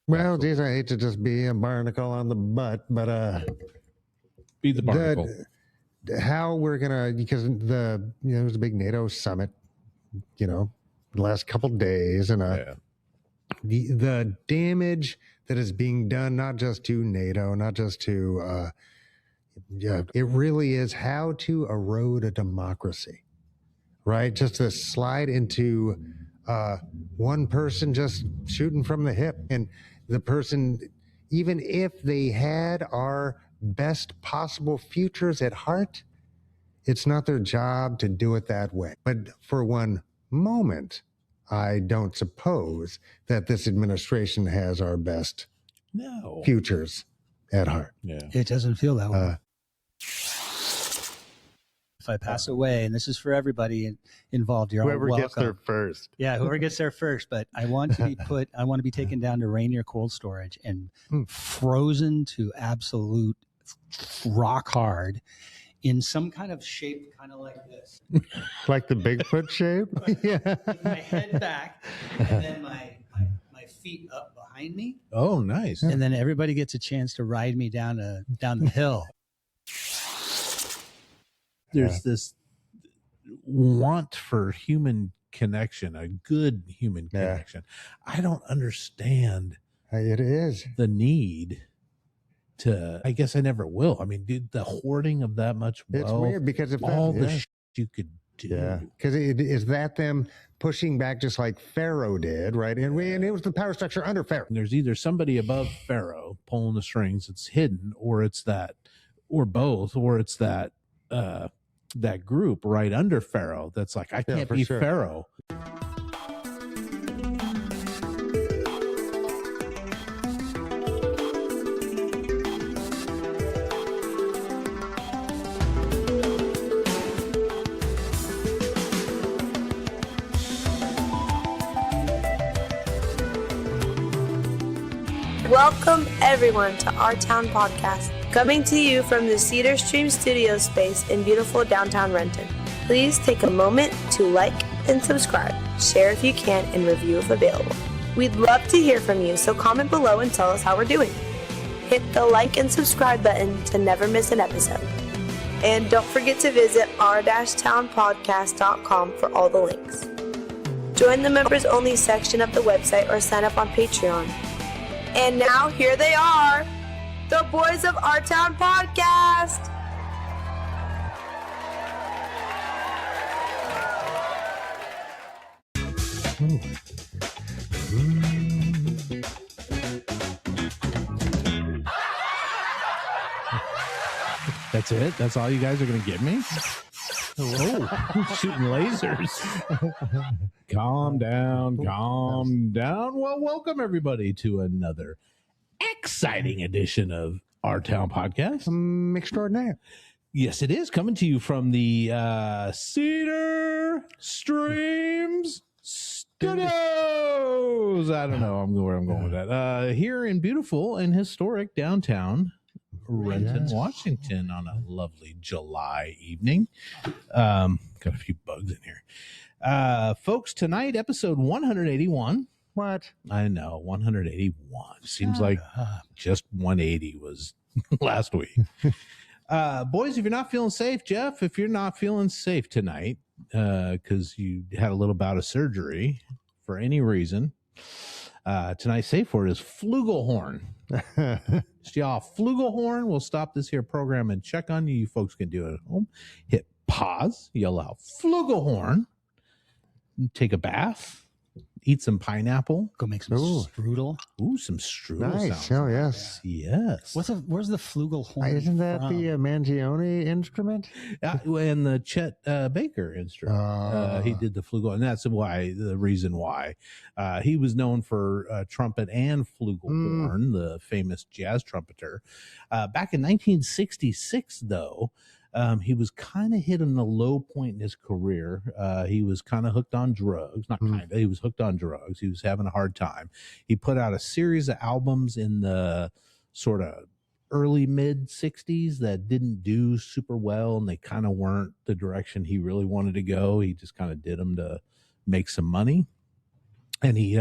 Well, geez, I hate to just be a barnacle on the butt, but be the barnacle. How we're gonna, because there's a big NATO summit, the last couple days, and the damage that is being done, not just to NATO, not just to it really is how to erode a democracy, right? Just to slide into one person just shooting from the hip, and the person, even if they had our best possible futures at heart, it's not their job to do it that way. But for one moment, I don't suppose that this administration has our best futures at heart. Yeah. It doesn't feel that way. If I pass away, and this is for everybody involved, you're whoever all welcome. Gets there first. Yeah, whoever gets there first. But I want to be taken down to Rainier cold storage and frozen to absolute rock hard in some kind of shape, kind of like this. Like the Bigfoot shape? Yeah. With my head back, and then my feet up behind me. Oh, nice. And then everybody gets a chance to ride me down the hill. There's this want for human connection, a good human connection. I don't understand. It is the need to. I guess I never will. I mean, dude, the hoarding of that much wealth. It's weird because of all the shit you could do. Yeah, because is that them pushing back just like Pharaoh did, right? And it was the power structure under Pharaoh. There's either somebody above Pharaoh pulling the strings that's hidden, or it's that, or both, or it's that. That group right under Pharaoh that's like, I can't be Pharaoh. Welcome everyone to Our Town Podcast, coming to you from the Cedar Stream studio space in beautiful downtown Renton. Please take a moment to like and subscribe, share if you can, and review if available. We'd love to hear from you, so comment below and tell us how we're doing. Hit the like and subscribe button to never miss an episode. And don't forget to visit our-townpodcast.com for all the links. Join the members only section of the website or sign up on Patreon. And now here they are, the boys of Our Town Podcast. That's it? That's all you guys are going to give me? Oh, shooting lasers. Calm down. Well, welcome everybody to another exciting edition of Our Town Podcast. Extraordinaire. Yes, it is coming to you from the Cedar Streams Studios. I don't know where I'm going with that. Here in beautiful and historic downtown Renton, Washington, on a lovely July evening. Got a few bugs in here. Folks, tonight, episode 181. What? I know, 181. Seems like just 180 was last week. Boys, if you're not feeling safe, Jeff, if you're not feeling safe tonight, because you had a little bout of surgery for any reason, tonight's safe word is flugelhorn. So y'all, flugelhorn. We'll stop this here program and check on you. You folks can do it at home. Hit pause, yell out flugelhorn, take a bath, eat some pineapple, go make some strudel. Ooh, some strudel. Nice. Oh, yes. Yes. Where's the flugelhorn? Isn't that the Mangione instrument? And the Chet Baker instrument. He did the flugel, and that's the reason why. He was known for trumpet and flugelhorn, the famous jazz trumpeter. Back in 1966, though, he was kind of hitting a low point in his career. He was kind of hooked on drugs. Not kind of. He was hooked on drugs. He was having a hard time. He put out a series of albums in the sort of early mid 60s that didn't do super well, and they kind of weren't the direction he really wanted to go. He just kind of did them to make some money. And he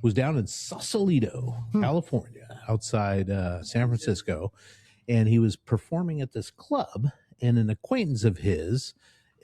was down in Sausalito, California, outside San Francisco. And he was performing at this club, and an acquaintance of his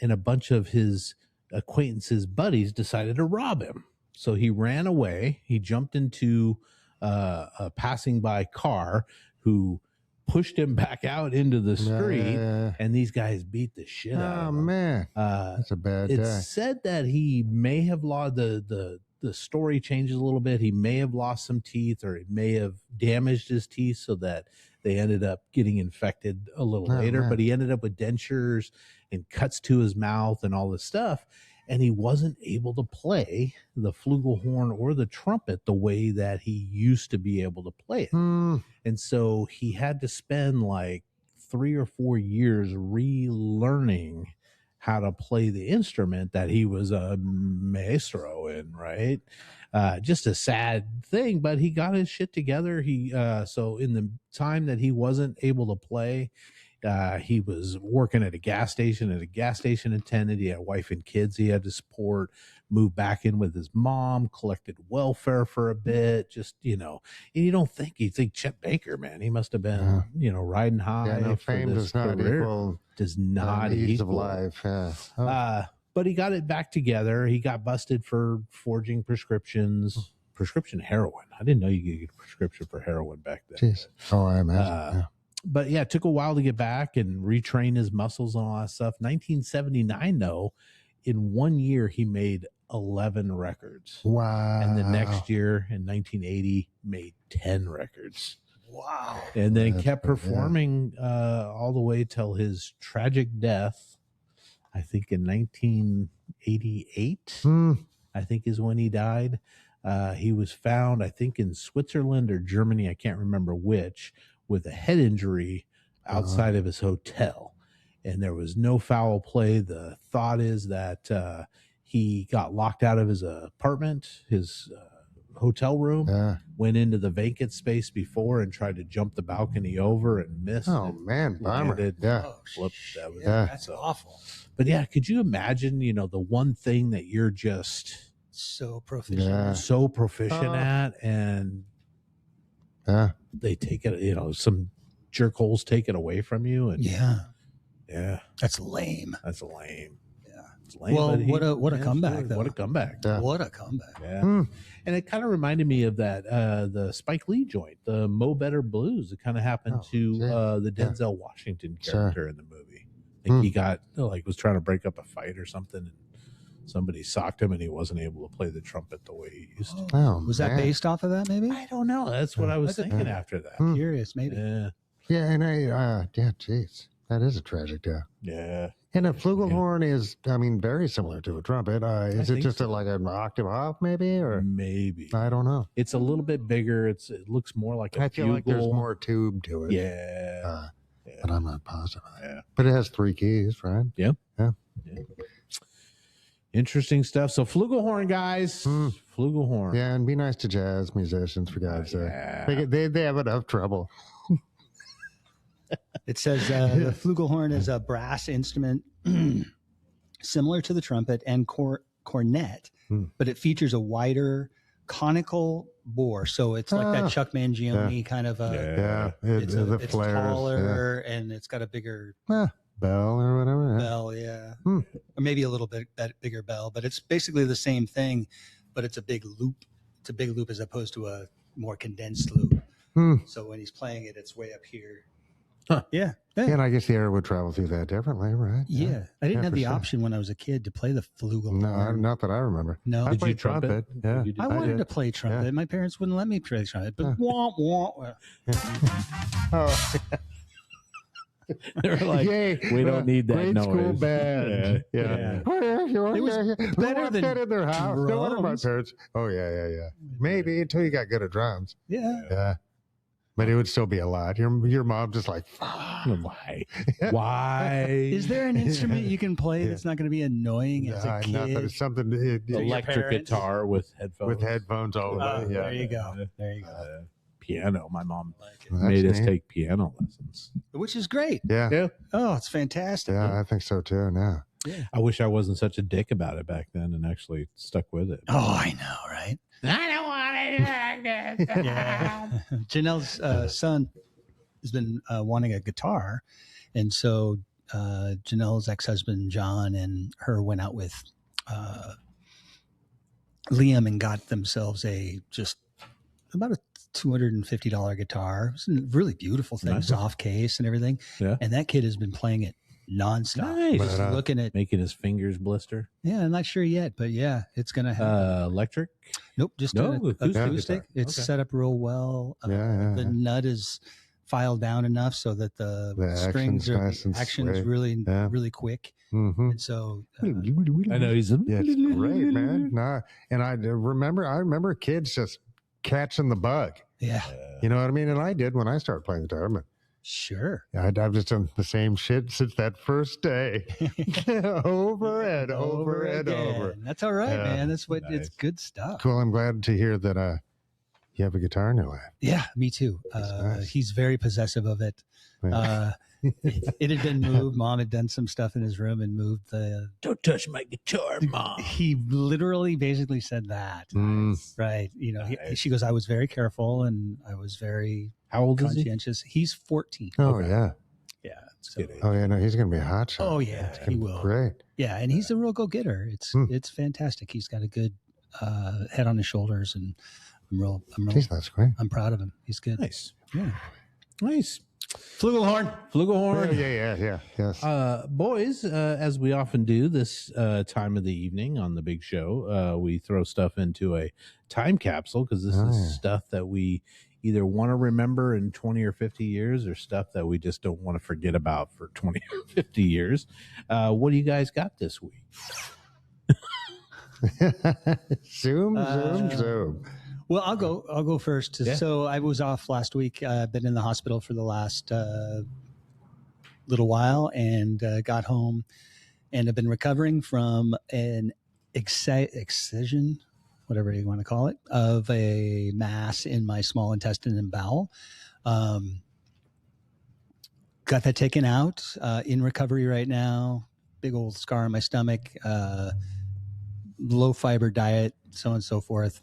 and a bunch of his acquaintances' buddies decided to rob him. So he ran away. He jumped into a passing by car who pushed him back out into the street, and these guys beat the shit out of him. Oh, man. That's a bad day. It's said that he may have lost the story changes a little bit. He may have lost some teeth, or he may have damaged his teeth so that they ended up getting infected a little later. Man. But he ended up with dentures and cuts to his mouth and all this stuff. And he wasn't able to play the flugelhorn or the trumpet the way that he used to be able to play it. And so he had to spend like 3 or 4 years relearning how to play the instrument that he was a maestro in, right? Just a sad thing, but he got his shit together. So in the time that he wasn't able to play, he was working at a gas station attendant. He had a wife and kids he had to support, moved back in with his mom, collected welfare for a bit, just, and you think Chet Baker, man, he must have been, riding high. Yeah, no, fame does not equal ease of life. Yeah. But he got it back together. He got busted for forging prescription heroin. I didn't know you could get a prescription for heroin back then. Jeez. Oh, I imagine. But yeah, it took a while to get back and retrain his muscles and all that stuff. 1979, though, in 1 year, he made 11 records. Wow. And the next year, in 1980, made 10 records. Wow. And then kept performing all the way till his tragic death, I think in 1988, I think is when he died. He was found, I think, in Switzerland or Germany, I can't remember which, with a head injury outside of his hotel. And there was no foul play. The thought is that he got locked out of his apartment, his hotel room, went into the vacant space before and tried to jump the balcony over and missed. Oh, man, bummer. That's awful. But yeah, could you imagine, the one thing that you're just so proficient at, and they take it, some jerkholes take it away from you. And yeah, That's that's lame. lame. Yeah. It's lame. Well, what a comeback, though. What a comeback. Yeah. What a comeback. Yeah. And it kind of reminded me of that, the Spike Lee joint, the Mo Better Blues. It kind of happened to the Denzel Washington character in the movie. I think he got, was trying to break up a fight or something, and somebody socked him, and he wasn't able to play the trumpet the way he used to. Oh, was that based off of that, maybe? I don't know. That's what I was thinking after that. Curious, maybe. Yeah. Yeah, and geez, that is a tragic death. Yeah. And a flugelhorn is, very similar to a trumpet. Is it just like an octave off, maybe, or maybe? I don't know. It's a little bit bigger. It looks more like a I feel like there's more tube to it. Yeah. But I'm not positive. Yeah. But it has 3 keys, right? Yeah. Yeah. Interesting stuff. So flugelhorn, guys. Flugelhorn. Yeah, and be nice to jazz musicians, for God's sake. They have enough trouble. It says the flugelhorn is a brass instrument similar to the trumpet and cornet, but it features a wider conical bore. So it's like that Chuck Mangione kind of it's flares, taller and it's got a bigger bell or whatever. Bell, or maybe a little bit bigger bell, but it's basically the same thing, but it's a big loop. It's a big loop as opposed to a more condensed loop. So when he's playing it, it's way up here. Huh. Yeah. And I guess the air would travel through that differently, right? Yeah. I didn't have the option when I was a kid to play the flugelhorn. No, not that I remember. No. I played trumpet. Yeah. I wanted to play trumpet. Yeah. My parents wouldn't let me play trumpet, but they were like, we don't need that great noise. School band. Yeah. It was better than that in their house. drums. No wonder my parents. Oh, yeah. Maybe until you got good at drums. Yeah. But it would still be a lot. Your mom just like, why? Why? Is there an instrument you can play that's not going to be annoying as a kid? Not that it's something. Electric guitar with headphones. With headphones all the way. There you go. There you go. Piano. My mom made us take piano lessons, which is great. Yeah. Oh, it's fantastic. Yeah, I think so too. Now. Yeah. I wish I wasn't such a dick about it back then and actually stuck with it. Oh, I know, right? Yeah. Janelle's son has been wanting a guitar, and so Janelle's ex-husband John and her went out with Liam and got themselves about a $250 guitar. It's a really beautiful thing, Nice. soft case and everything. Yeah. And that kid has been playing it nonstop. Nice. Just looking at, Making his fingers blister. yeah, I'm not sure yet, but yeah, it's gonna happen. Electric? Nope, just No, an acoustic acoustic. guitar. It's Okay. set up real well. The nut is filed down enough so that the strings action's sway. really Yeah. really quick. Mm-hmm. And so I know he's it's great, man. Nah, and I remember kids just catching the bug. yeah, You know what I mean? And I did when I started playing guitar. But sure. I've just done the same shit since that first day, over and over and again. over. That's all right, Yeah. man. That's what Nice. it's good stuff. Cool. I'm glad to hear that you have a guitar in your life. Yeah, me too. nice. He's very possessive of it. It had been moved. Mom had done some stuff in his room and moved the. Don't touch my guitar, Mom. He literally basically said that. Right. You know, Nice. she goes, I was very careful and I was very How old is he? conscientious. He's 14. Oh Okay. yeah. Yeah. So, Good age. Oh yeah. No, he's gonna be a hot shot. oh yeah, It's he gonna be will. Great. Yeah, and he's a real go-getter. It's fantastic. He's got a good head on his shoulders, and Geez, that's great. I'm proud of him. He's good. Nice. Yeah. Nice. Flugelhorn. Flugelhorn. Yeah. Yes. Boys, as we often do this time of the evening on the big show, we throw stuff into a time capsule because this is stuff that we either want to remember in 20 or 50 years or stuff that we just don't want to forget about for 20 or 50 years. What do you guys got this week? Zoom. Well, I'll go first. Yeah. So I was off last week. I've been in the hospital for the last little while, and got home, and I've been recovering from an excision, whatever you want to call it, of a mass in my small intestine and bowel. Got that taken out. In recovery right now. Big old scar on my stomach. Low fiber diet, so on and so forth.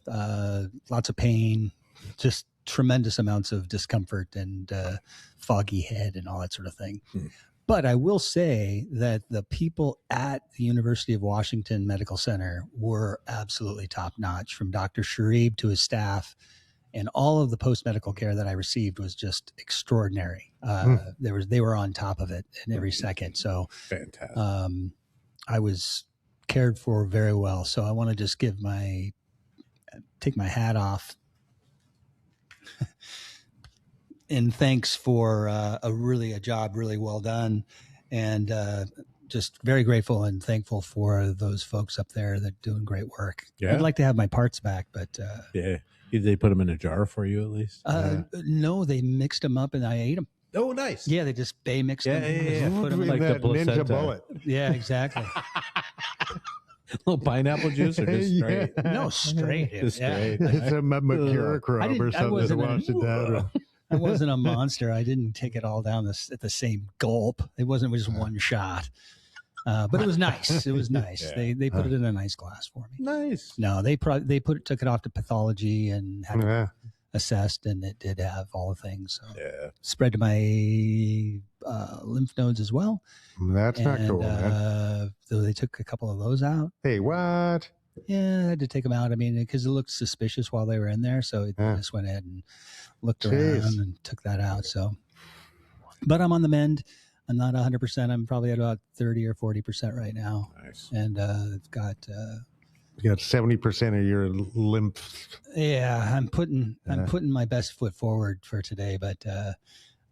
Lots of pain, just tremendous amounts of discomfort and foggy head and all that sort of thing. But I will say that the people at the University of Washington Medical Center were absolutely top notch, from Dr. Sharib to his staff, and all of the post-medical care that I received was just extraordinary. They were on top of it in every second. So Fantastic. I was cared for very well. So I want to just take my hat off and thanks for a job really well done, and just very grateful and thankful for those folks up there that are doing great work. Yeah. I'd like to have my parts back, but Yeah. Did they put them in a jar for you at least? no, they mixed them up and I ate them. Oh, nice. Yeah, they just mixed them. Yeah. Put 'em in. Like the that ninja placenta. bullet. Yeah, exactly. Little pineapple juice or just straight? No, straight. Just straight. It's a mercurochrome or I something wasn't that washed it down. I wasn't a monster. I didn't take it all down at the same gulp. It wasn't just one shot. But it was nice. It was nice. Yeah. They put it in a nice glass for me. Nice. No, they took it off to pathology and had it Yeah. assessed, and it did have all the things. So Yeah. spread to my lymph nodes as well. That's not cool, man. So they took a couple of those out. Hey, what? Yeah, I had to take them out. I mean, because it looked suspicious while they were in there, so I just went ahead and looked Jeez. around and took that out. So, but I'm on the mend. I'm not 100%. I'm probably at about 30 or 40% right now, Nice. and I've got. You got 70% of your lymph. Yeah, I'm putting my best foot forward for today, but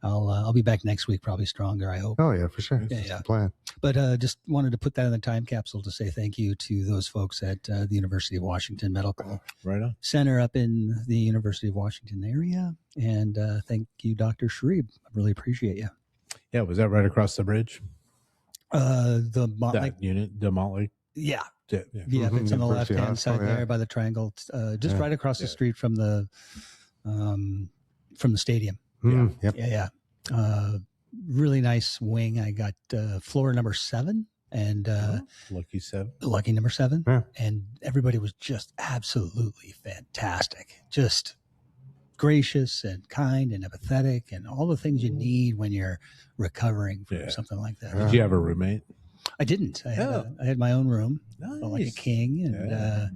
I'll be back next week, probably stronger, I hope. Oh yeah, for sure. Yeah, That's yeah. the plan. But just wanted to put that in the time capsule to say thank you to those folks at the University of Washington Medical Right on. Center up in the University of Washington area, and thank you, Dr. Sharib. I really appreciate you. Yeah. Was that right across the bridge? The That unit, the Motley? yeah, Yeah. yeah, it's on the left University hand Hospital, side yeah. there by the triangle, just Yeah. right across the Yeah. street from the stadium. Yep. Yeah. Really nice wing. I got floor number 7 and Lucky 7. lucky number 7. Yeah. And everybody was just absolutely fantastic. Just gracious and kind and empathetic and all the things you need when you're recovering from something like that. Did you have a roommate? I didn't. I had my own room, felt like a king, and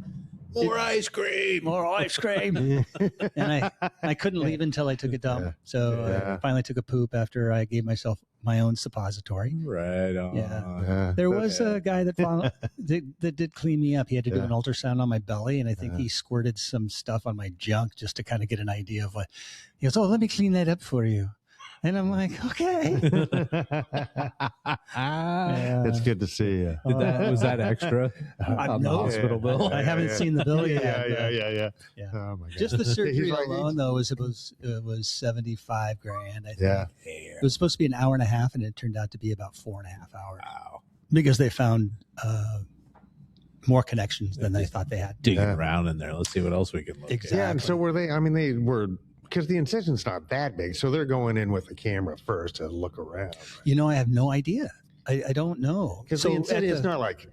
more ice cream. And I couldn't leave until I took a dump. So I finally took a poop after I gave myself my own suppository. Right on. Yeah. There was a guy that did clean me up. He had to do an ultrasound on my belly, and I think he squirted some stuff on my junk just to kind of get an idea of what. He goes, "Oh, let me clean that up for you." And I'm like, okay. It's good to see you. Was that extra on the hospital bill? I haven't seen the bill yet. Yeah. Oh my God. Just the surgery alone, though, was $75,000. I think. Yeah. It was supposed to be an hour and a half, and it turned out to be about 4.5 hours. Wow. Because they found more connections than they thought they had. Digging around in there. Let's see what else we can look Exactly. Yeah, and so were they? I mean, they were. Because the incision's not that big, so they're going in with the camera first to look around. Right? I have no idea. I don't know. Because the incision's not like,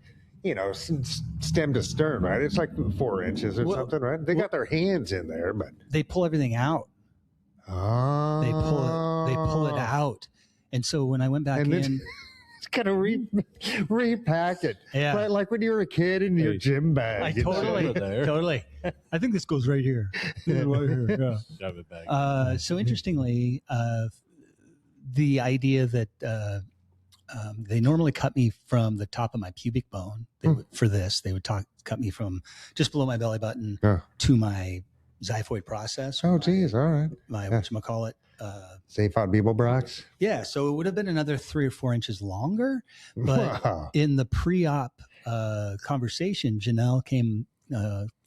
stem to stern, right? It's like 4 inches or something, right? They got their hands in there, but they pull everything out. Oh, They pull it out, and so when I went back in. It's kind of repack it. Yeah. But like when you were a kid in your gym bag. Totally. I think this goes right here. Right here. Yeah. Shove it back. So interestingly, the idea that they normally cut me from the top of my pubic bone. For this, they would cut me from just below my belly button to my xiphoid process. Oh, geez. All right. My whatchamacallit. Zaphod Beeblebrox? Yeah, so it would have been another 3 or 4 inches longer. But in the pre-op conversation, Janelle came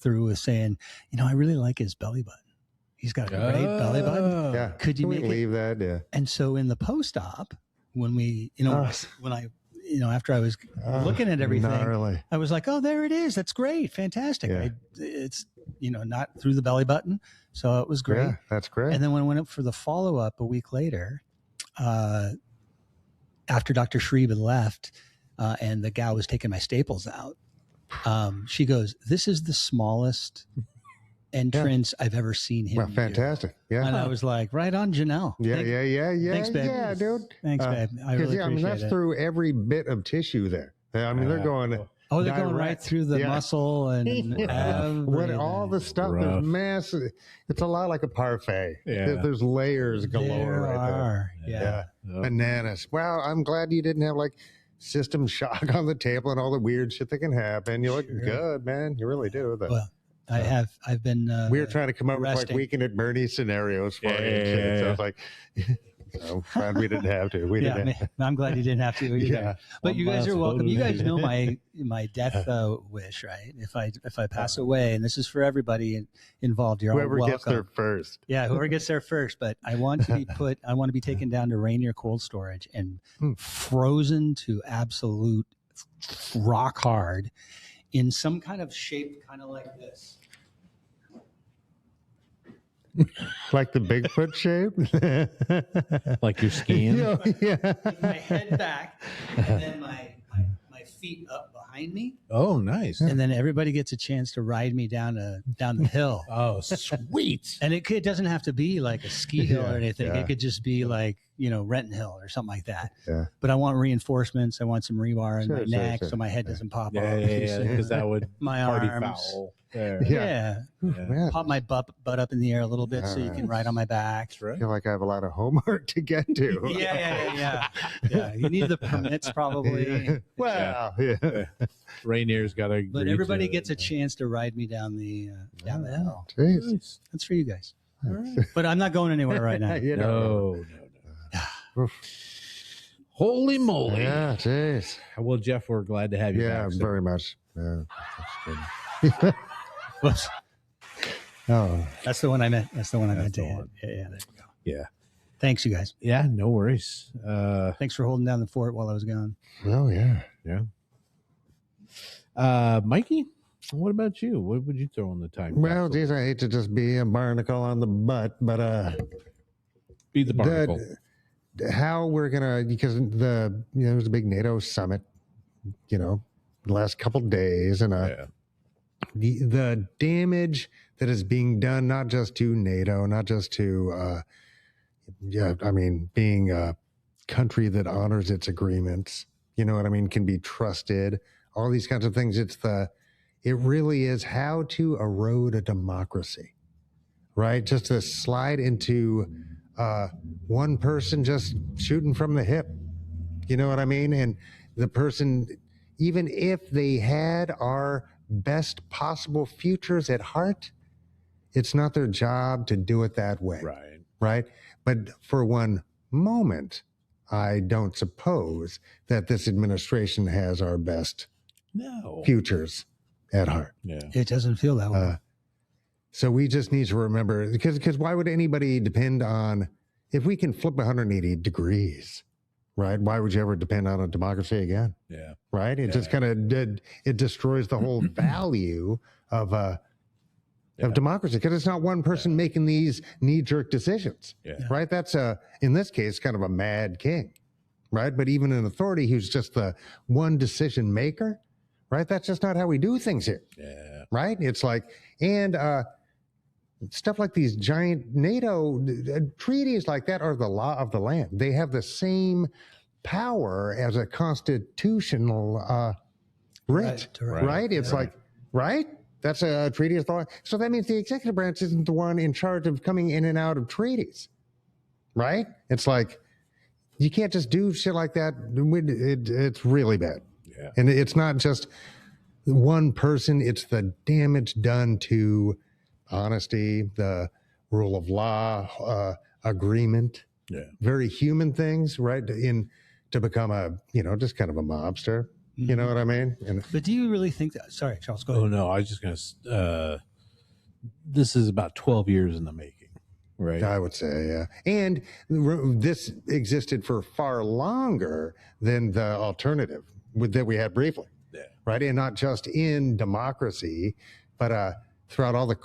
through with saying, I really like his belly button. He's got a great belly button. Yeah. Could you Can we leave that? Yeah. And so in the post-op, when we, when I, after I was looking at everything, gnarly. I was like, oh, there it is. That's great. Fantastic. Yeah. It's, not through the belly button. So it was great. Yeah, that's great. And then when I went up for the follow-up a week later, after Dr. Shreve had left and the gal was taking my staples out, she goes, "This is the smallest entrance I've ever seen him do." Fantastic. Yeah. And I was like, right on, Janelle. Yeah. Thanks, babe. Yeah, dude. Thanks, babe. I really appreciate that's it. through every bit of tissue there. I mean, they're going... Oh, they're going right through the muscle and all the stuff. Rough. There's massive. It's a lot like a parfait. Yeah. There's layers galore there. Yeah. Bananas. Well, I'm glad you didn't have like system shock on the table and all the weird shit that can happen. You look good, man. You really do. Well, I've been. We were trying to come up with like Weekend at Bernie's scenarios for you. So I was like. So glad we didn't have to. I'm glad you didn't have to either. Yeah. But you guys are welcome. You guys know my death wish, right? If I pass away, and this is for everybody involved, you're whoever all welcome. Gets there first. Yeah, whoever gets there first. But I want to be taken down to Rainier cold storage and frozen to absolute rock hard in some kind of shape, kind of like this. Like the Bigfoot shape? Like your skin? Yeah. My head back, and then my feet up behind me. Oh, nice. And then everybody gets a chance to ride me down the hill. Oh, sweet. And it doesn't have to be like a ski hill or anything. Yeah. It could just be like, Renton Hill or something like that. Yeah. But I want reinforcements. I want some rebar in my neck so my head doesn't pop off. Yeah, because that would my party arms. foul. There. Yeah. Pop my butt up in the air a little bit so you can ride on my back. Right. I feel like I have a lot of homework to get to. Yeah. You need the permits probably. Well, Rainier's got to. But everybody gets a chance to ride me down the hill. Jeez. That's for you guys. All right. But I'm not going anywhere right now. No. Holy moly. Yeah, jeez. Well, Jeff, we're glad to have you back. Yeah, very much. Yeah, that's good. Whoops. Oh, that's the one I meant. That's the one I meant to hit. Yeah, there we go. Yeah. Thanks, you guys. Yeah, no worries. Thanks for holding down the fort while I was gone. Oh, yeah. Mikey, what about you? What would you throw in the time? Well, geez, I hate to just be a barnacle on the butt, but be the barnacle. How we're gonna, because there's a big NATO summit, the last couple days, and the damage that is being done, not just to NATO, not just to, being a country that honors its agreements, you know what I mean, can be trusted, all these kinds of things. It really is how to erode a democracy, right? Just to slide into one person just shooting from the hip, you know what I mean? And the person, even if they had our best possible futures at heart, it's not their job to do it that way. Right. But for one moment, I don't suppose that this administration has our best futures at heart. Yeah. It doesn't feel that way. So we just need to remember, because why would anybody depend on, if we can flip 180 degrees, right? Why would you ever depend on a democracy again? Yeah. Right? It just kind of it destroys the whole value of democracy, because it's not one person making these knee-jerk decisions, right? That's in this case, kind of a mad king, right? But even an authority who's just the one decision maker, right? That's just not how we do things here, right? It's like, and stuff like these giant NATO treaties like that are the law of the land. They have the same power as a constitutional writ, right? It's like, right? That's a treaty of law. So that means the executive branch isn't the one in charge of coming in and out of treaties, right? It's like, you can't just do shit like that. It's really bad. Yeah. And it's not just one person. It's the damage done to honesty, the rule of law, agreement, very human things, right? To become just kind of a mobster. You know what I mean? But do you really think that? Sorry, Charles, go ahead. Oh, no, I was just going to, this is about 12 years in the making, right? I would say, yeah. And this existed for far longer than the alternative that we had briefly, right? And not just in democracy, but throughout all the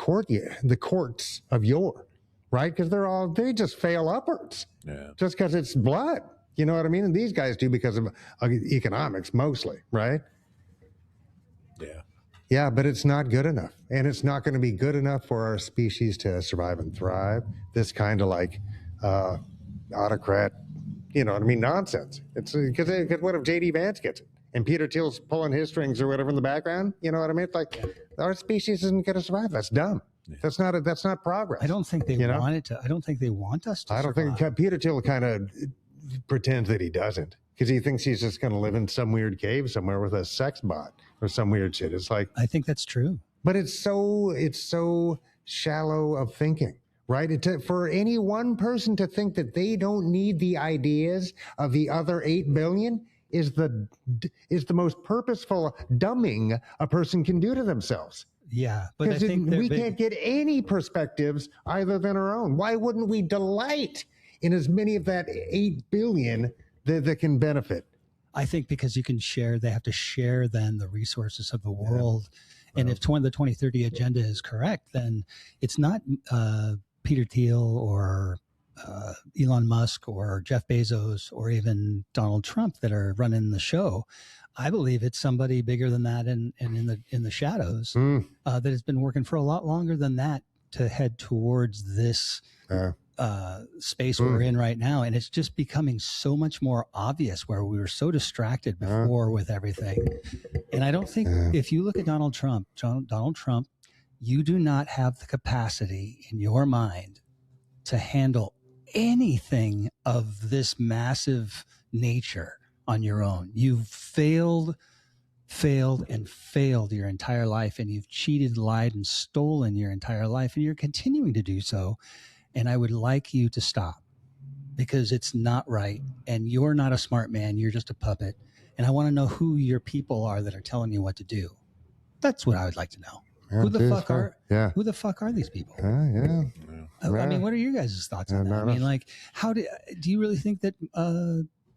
courts of yore, right? Because they just fail upwards, just because it's blood. You know what I mean? And these guys do because of economics mostly, right? Yeah. Yeah, but it's not good enough. And it's not going to be good enough for our species to survive and thrive. This kind of like autocrat, you know what I mean, nonsense. It's because what if J.D. Vance gets it? And Peter Thiel's pulling his strings or whatever in the background? You know what I mean? It's like, our species isn't going to survive. That's dumb. Yeah. That's not progress. I don't think they want it to. I don't think they want us to survive. Think Peter Thiel kind of pretends that he doesn't, because he thinks he's just going to live in some weird cave somewhere with a sex bot or some weird shit. It's like, I think that's true, but it's so shallow of thinking, right? For any one person to think that they don't need the ideas of the other 8 billion is the most purposeful dumbing a person can do to themselves. Yeah, but I think we can't get any perspectives other than our own. Why wouldn't we delight in as many of that 8 billion that can benefit? I think because they have to share then the resources of the world. Yeah. And if the 2030 agenda is correct, then it's not Peter Thiel or Elon Musk or Jeff Bezos or even Donald Trump that are running the show. I believe it's somebody bigger than that and in the shadows that has been working for a lot longer than that to head towards this space we're in right now. And it's just becoming so much more obvious, where we were so distracted before with everything. And I don't think if you look at Donald Trump, you do not have the capacity in your mind to handle anything of this massive nature on your own. You've failed your entire life, and you've cheated, lied, and stolen your entire life, and you're continuing to do so. And I would like you to stop, because it's not right. And you're not a smart man. You're just a puppet. And I want to know who your people are that are telling you what to do. That's what I would like to know. Yeah, who the fuck are these people? I mean, what are your guys' thoughts on that? I mean, like, do you really think that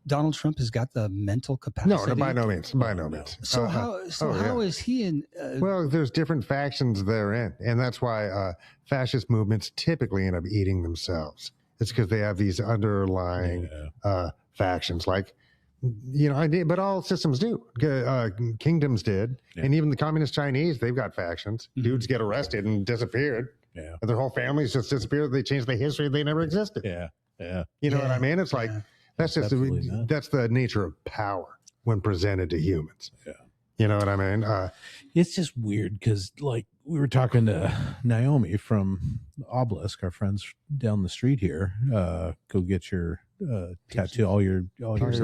Donald Trump has got the mental capacity? No, by no means. So how is he in? Well, there's different factions therein, and that's why fascist movements typically end up eating themselves. It's because they have these underlying factions. Like but all systems do. Kingdoms did, and even the communist Chinese, they've got factions. Dudes get arrested and disappeared. Yeah, and their whole families just disappeared. They changed the history; they never existed. Yeah. You know what I mean? It's like that's just that's the nature of power when presented to humans. Yeah, you know what I mean? It's just weird because, like, we were talking to Naomi from Obelisk, our friends down the street here. Go get your tattoo, all your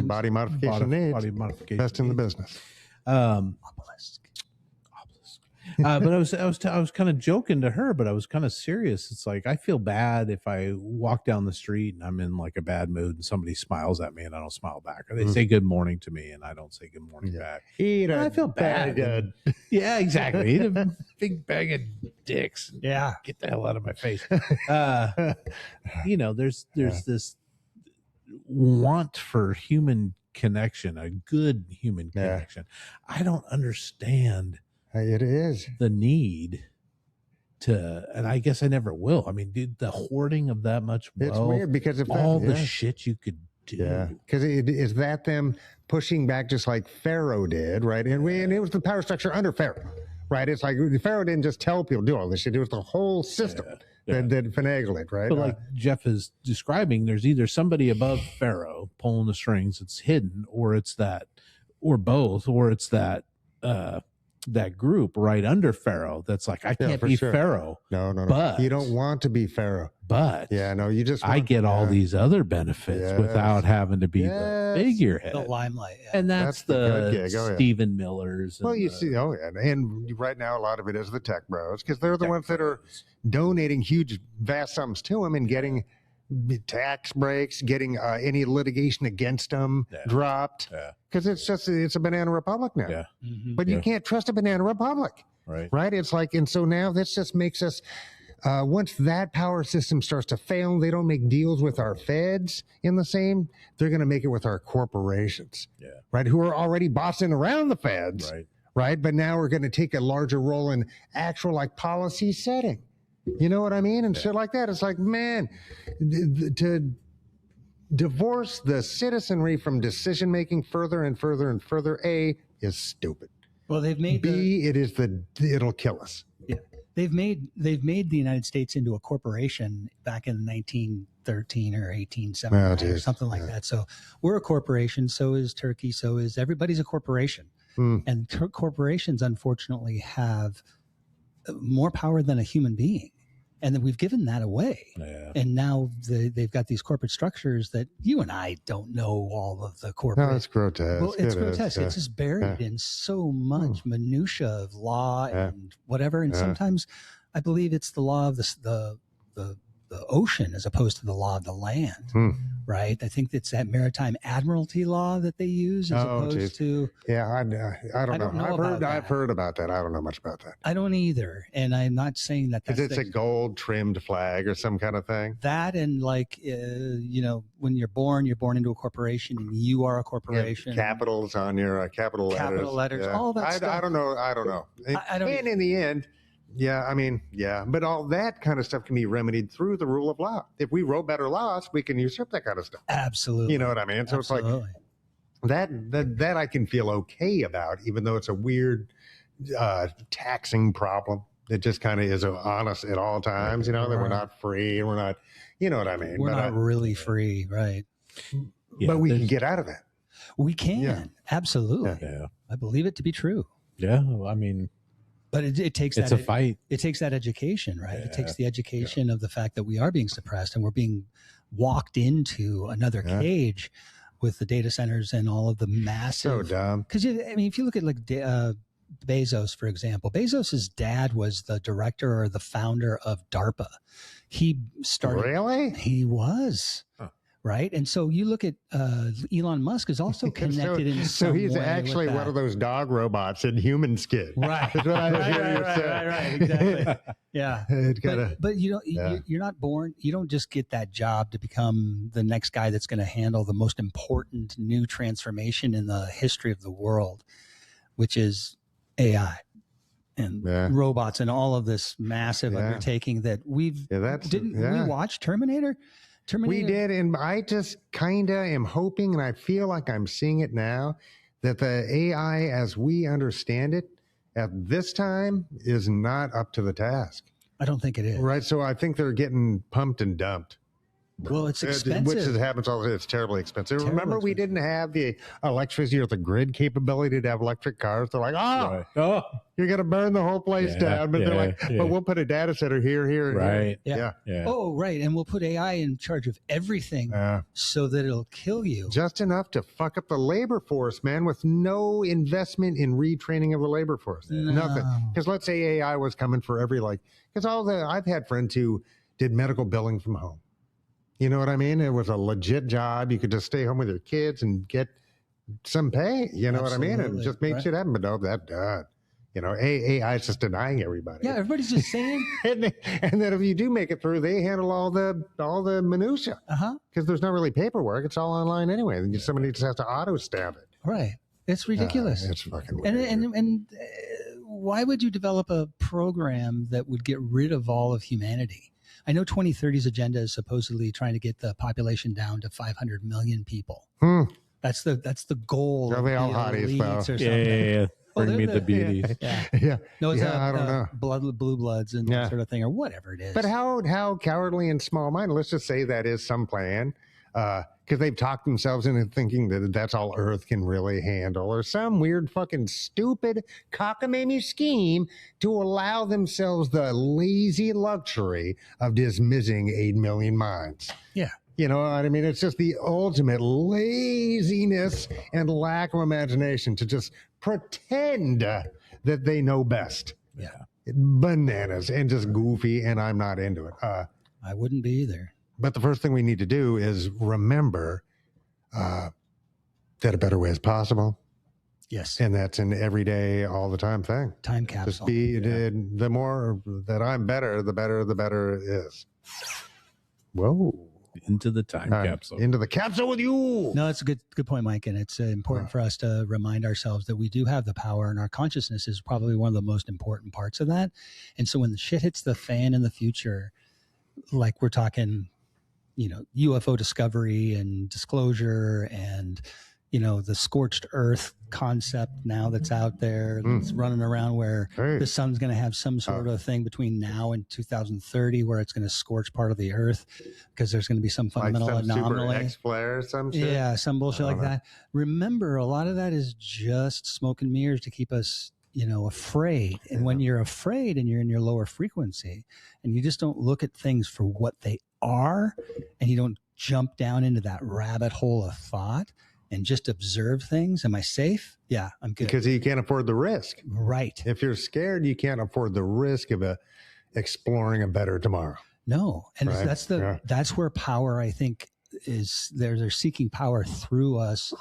body modification needs. Body modification best in the business. Obelisk. But I was kind of joking to her, but I was kind of serious. It's like, I feel bad if I walk down the street and I'm in like a bad mood and somebody smiles at me and I don't smile back, or they say good morning to me and I don't say good morning back. I feel bad. Yeah, exactly. Eat a big bag of dicks. Yeah, get the hell out of my face. There's this want for human connection, a good human connection. I don't understand. It is the need to, and I guess I never will. I mean, dude, the hoarding of that much wealth, it's weird because of all the shit you could do. Yeah, because is that them pushing back just like Pharaoh did, right? And it was the power structure under Pharaoh, right? It's like Pharaoh didn't just tell people to do all this shit; it was the whole system that finagled it, right? But like Jeff is describing, there's either somebody above Pharaoh pulling the strings that's hidden, or it's that, or both, or it's that group right under Pharaoh that's like, I can't be Pharaoh. No. But you don't want to be Pharaoh. But you just I get all these other benefits without having to be the figurehead, the limelight. And that's the Stephen Millers. Well, you see, and right now a lot of it is the tech bros, because they're the ones that are donating huge, vast sums to them and getting tax breaks, getting any litigation against them dropped, because it's a banana republic now. But you can't trust a banana republic, right? It's like, and so now this just makes us, once that power system starts to fail, they don't make deals with our feds in the same, they're going to make it with our corporations, right, who are already bossing around the feds, right? But now we're going to take a larger role in actual like policy setting. You know what I mean? And shit like that. It's like, man, to divorce the citizenry from decision-making further and further and further, A, is stupid. Well, they've made B, it'll kill us. Yeah. They've made the United States into a corporation back in 1913 or 1879 or something like that. So we're a corporation. So is Turkey. So is everybody's a corporation. And corporations, unfortunately, have more power than a human being. And then we've given that away. And now they've got these corporate structures that you and I don't know all of the corporate. No, it's grotesque. Well, it's grotesque. It's just buried in so much minutia of law and whatever. And sometimes I believe it's the law of the ocean as opposed to the law of the land, right? I think it's that maritime admiralty law that they use as opposed to. Yeah, I don't know. I've heard about that. I don't know much about that. I don't either, and I'm not saying that. It's a gold trimmed flag or some kind of thing. That and like when you're born into a corporation, and you are a corporation. And capitals on your capital letters. All that stuff. I don't know. And in the end. But all that kind of stuff can be remedied through the rule of law. If we wrote better laws, we can usurp that kind of stuff. Absolutely. You know what I mean? So it's like that I can feel okay about, even though it's a weird taxing problem. It just kind of is on us at all times, that we're not free and we're not, you know what I mean? We're not really free, right? But we can get out of that. We can, absolutely. Yeah. I believe it to be true. Yeah, I mean... But it takes a fight. It takes that education, right? It takes the education of the fact that we are being suppressed and we're being walked into another cage with the data centers and all of the massive. So dumb. Because if you look at like Bezos, for example, Bezos's dad was the director or the founder of DARPA. He started. Really? He was. Huh. Right. And so you look at Elon Musk is also connected in some way. So he's actually one of those dog robots in human skin. Right. That's what I hear you say. Right. Exactly. Yeah. But you're not born. You don't just get that job to become the next guy that's going to handle the most important new transformation in the history of the world, which is AI and robots and all of this massive undertaking that we watch Terminator? Terminator. We did, and I just kind of am hoping, and I feel like I'm seeing it now, that the AI, as we understand it, at this time, is not up to the task. I don't think it is. Right, so I think they're getting pumped and dumped. Well, it's expensive. Which happens all the time. It's terribly expensive. Remember, we didn't have the electricity or the grid capability to have electric cars. They're like, you're going to burn the whole place down. But they're like, but we'll put a data center here, and right. here. Yeah. Oh, right. And we'll put AI in charge of everything so that it'll kill you. Just enough to fuck up the labor force, man, with no investment in retraining of the labor force. No. Nothing. Because let's say AI was coming for every, because I've had friends who did medical billing from home. You know what I mean? It was a legit job. You could just stay home with your kids and get some pay. You know what I mean? And just make shit happen. But no, that done. You know, AI is just denying everybody. Yeah, everybody's just saying. and then if you do make it through, they handle all the minutia. Because there's not really paperwork. It's all online anyway. And somebody just has to auto stamp it. Right. It's ridiculous. It's fucking weird. And why would you develop a program that would get rid of all of humanity? I know 2030's agenda is supposedly trying to get the population down to 500 million people. That's the goal. Are they all hotties, though? Or something. Yeah. Bring me the beauties. Yeah. No, it's I don't know. Blue bloods and that sort of thing, or whatever it is. But how cowardly and small-minded. Let's just say that is some plan. Because they've talked themselves into thinking that that's all Earth can really handle, or some weird fucking stupid cockamamie scheme to allow themselves the lazy luxury of dismissing 8 million minds. Yeah. You know what I mean? It's just the ultimate laziness and lack of imagination to just pretend that they know best. Yeah. Bananas and just goofy, and I'm not into it. I wouldn't be either. But the first thing we need to do is remember that a better way is possible. Yes. And that's an everyday, all the time thing. Time capsule. Just the more that I'm better, the better it is. Whoa. Into the time capsule. Into the capsule with you. No, that's a good point, Mike. And it's important for us to remind ourselves that we do have the power, and our consciousness is probably one of the most important parts of that. And so when the shit hits the fan in the future, like we're talking, UFO discovery and disclosure and, the scorched earth concept now that's out there that's running around where the sun's going to have some sort of thing between now and 2030 where it's going to scorch part of the earth because there's going to be some fundamental anomaly. Super X-flare or some shit? Yeah, some bullshit like that. Remember, a lot of that is just smoke and mirrors to keep us afraid. And when you're afraid and you're in your lower frequency and you just don't look at things for what they are and you don't jump down into that rabbit hole of thought and just observe things. Am I safe? Yeah, I'm good. Because you can't afford the risk. Right. If you're scared, you can't afford the risk of exploring a better tomorrow. No. And that's where power, I think, is they're seeking power through us.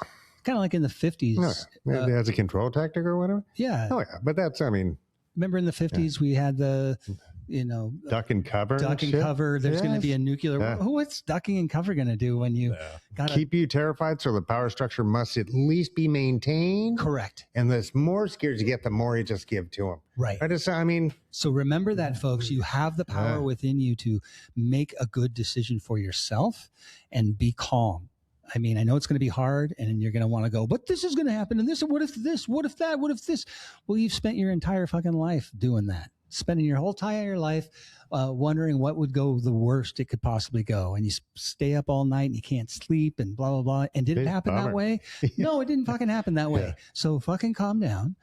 Kind of like in the 50s. As a control tactic or whatever? Yeah. Oh, yeah. But that's, remember in the 50s we had the, duck and cover. Duck and cover. There's going to be a nuclear. What's ducking and cover going to do when you keep you terrified? So the power structure must at least be maintained. Correct. And the more scared you get, the more you just give to them. Right. So remember that, folks. You have the power within you to make a good decision for yourself and be calm. I know it's going to be hard and you're going to want to go, but this is going to happen. And what if this, what if that, what if this? Well, you've spent your entire fucking life doing that, spending your whole entire life wondering what would go the worst it could possibly go. And you stay up all night and you can't sleep and blah, blah, blah. And did it happen that way? No, it didn't fucking happen that way. So fucking calm down,